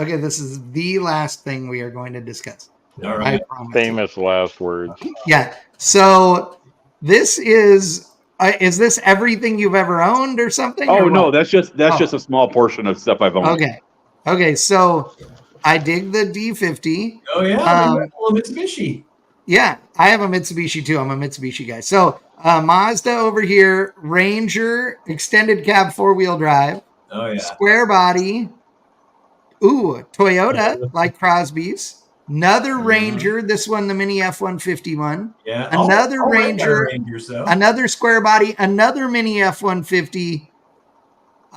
the last thing we are going to discuss. All I right. promise. Famous last words. Yeah. So this is this everything you've ever owned or something? Oh or no, what? that's just a small portion of stuff I've owned. Okay. So I dig the D50. Oh yeah, the little Mitsubishi. Yeah, I have a Mitsubishi too. I'm a Mitsubishi guy. So Mazda over here, Ranger, extended cab 4-wheel drive, Oh yeah. square body. Ooh, Toyota, like Crosby's. Another Ranger, this one, the Mini F-150 one. Yeah. Another right, Ranger, Ranger, so. another square body, another Mini F-150.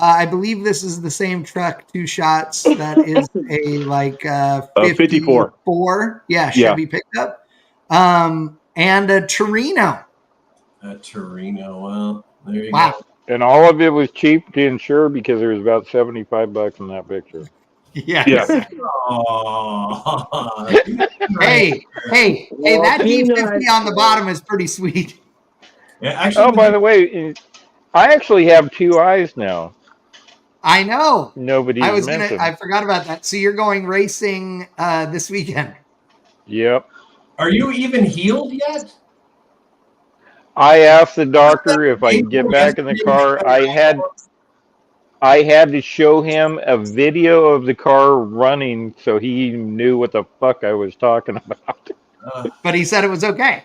I believe this is the same truck, two shots. That is a 54. Yeah, Chevy pickup. And a Torino. A Torino. Well, there you Wow. go. And all of it was cheap to insure because there was about $75 in that picture. Yeah. Yeah. Oh. Hey, that D50 on the bottom is pretty sweet. Yeah, actually. Oh, by the way, I actually have two eyes now. I know. Nobody's mentioned. I forgot about that. So you're going racing this weekend. Yep. Are you even healed yet? I asked the doctor if I could get back in the car. I had to show him a video of the car running so he knew what the fuck I was talking about. But he said it was okay.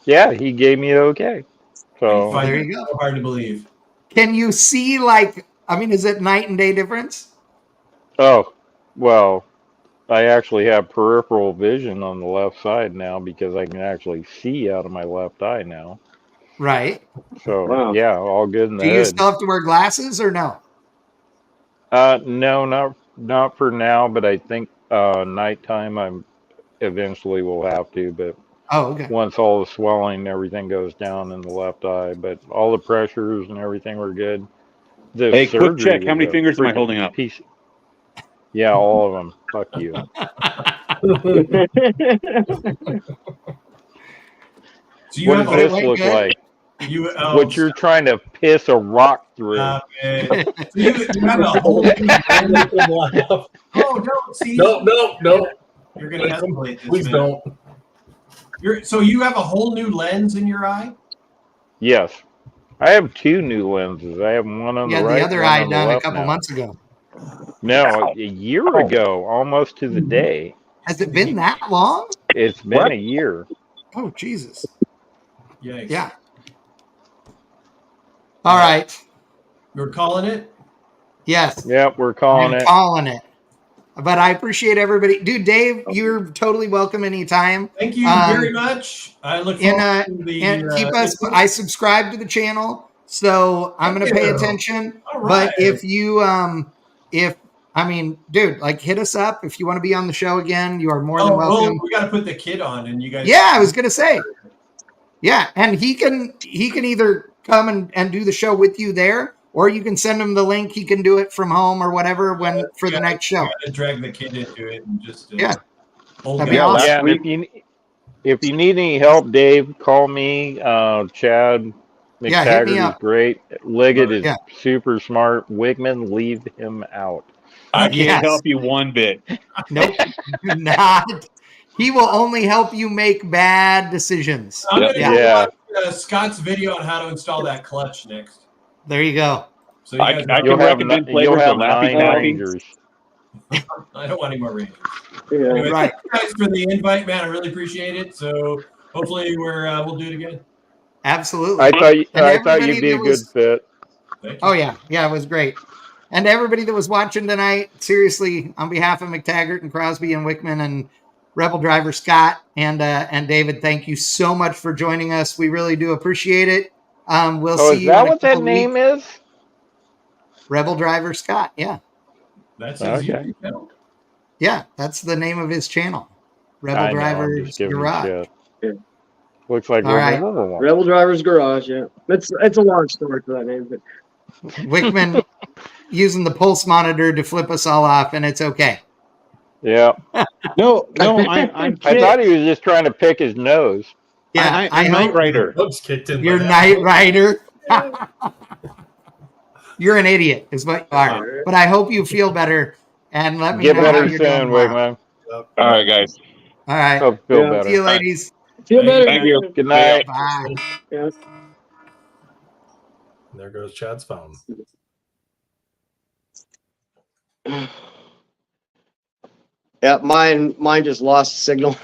Yeah, he gave me the okay. So I find there it you go. so hard to believe. Can you see is it night and day difference? oh, well, I actually have peripheral vision on the left side now because I can actually see out of my left eye now. Right. So Wow. yeah, all good in the Do you hood. still have to wear glasses or no? No, not for now, but I think nighttime I eventually will have to, but Oh, okay. once all the swelling and everything goes down in the left eye, but all the pressures and everything were good. The Hey, quick surgery check. How was many a fingers am I freaking holding up? piece- Yeah, all of them. Fuck you. So you What have does a this wait, look good. like? You, What you're trying to piss a rock through? so you have a whole new lens. Oh no! See, No. You're gonna escalate this. Please man. don't. So you have a whole new lens in your eye. Yes. I have two new lenses. I have one on Yeah, the right. the other one eye on the done a left couple now. months ago. No, a year ago, almost to the day. Has it been that long? It's been What? a year. Oh, Jesus. Yikes. Yeah. All right. You're calling it. Yes. Yep, we're calling I'm it. calling it. But I appreciate everybody. Dude, Dave, you're totally welcome anytime. Thank you very much. I look forward to the. And keep us. I subscribe to the channel, so I'm going to pay attention. All But right. if you, dude, hit us up if you want to be on the show again. You are more than welcome. Well, we got to put the kid on, and you guys. Yeah, I was going to say. Yeah, and he can either come and do the show with you there, or you can send him the link. He can do it from home or whatever for the next show. Got to drag the kid into it and just. Yeah. Old That'd be guy. awesome. Yeah, and if you need any help, Dave, call me. Chad Yeah, hit me McTaggart is up. great. Liggett is Yeah. super smart. Wigman, leave him out. I can't Yes. help you one bit. Nope, do not. He will only help you make bad decisions. I'm Yep. going to Yeah. go watch Scott's video on how to install that clutch next. There you go. So you I guys can know, recommend flavors of Laffy 9 Taffy. Rangers. I don't want any more Rangers. Yeah. Anyway, Right. thanks for the invite, man. I really appreciate it. So hopefully we'll do it again. Absolutely. I thought And everybody you'd be a that good was- fit. Thank you. Oh yeah, it was great. And to everybody that was watching tonight, seriously, on behalf of McTaggart and Crosby and Wickman and Rebel Driver Scott and David, thank you so much for joining us. We really do appreciate it. We'll Oh, see is you that in a what that couple name weeks. is? Rebel Driver Scott. Yeah, That's his Okay. YouTube channel. yeah, that's the name of his channel, Rebel I know, I'm Driver's just giving you Garage. shit. Yeah. Looks like All right. Rebel Driver's Garage. Yeah, it's a long story for that name, but Wickman using the pulse monitor to flip us all off, and it's okay. Yeah. No, I'm I Kit. thought he was just trying to pick his nose. Yeah, I'm Knight Rider. Bugs kicked in. You're by now. Knight Rider. You're an idiot, is what you are. But I hope you feel better, and let me Get know how better you're doing soon, tomorrow. Wigman. Yep. All right, guys. All right. Hope you feel Yeah. See you, better. ladies. feel better. Thank you. Good night. Bye. Yeah. There goes Chad's phone. Yeah, mine just lost signal.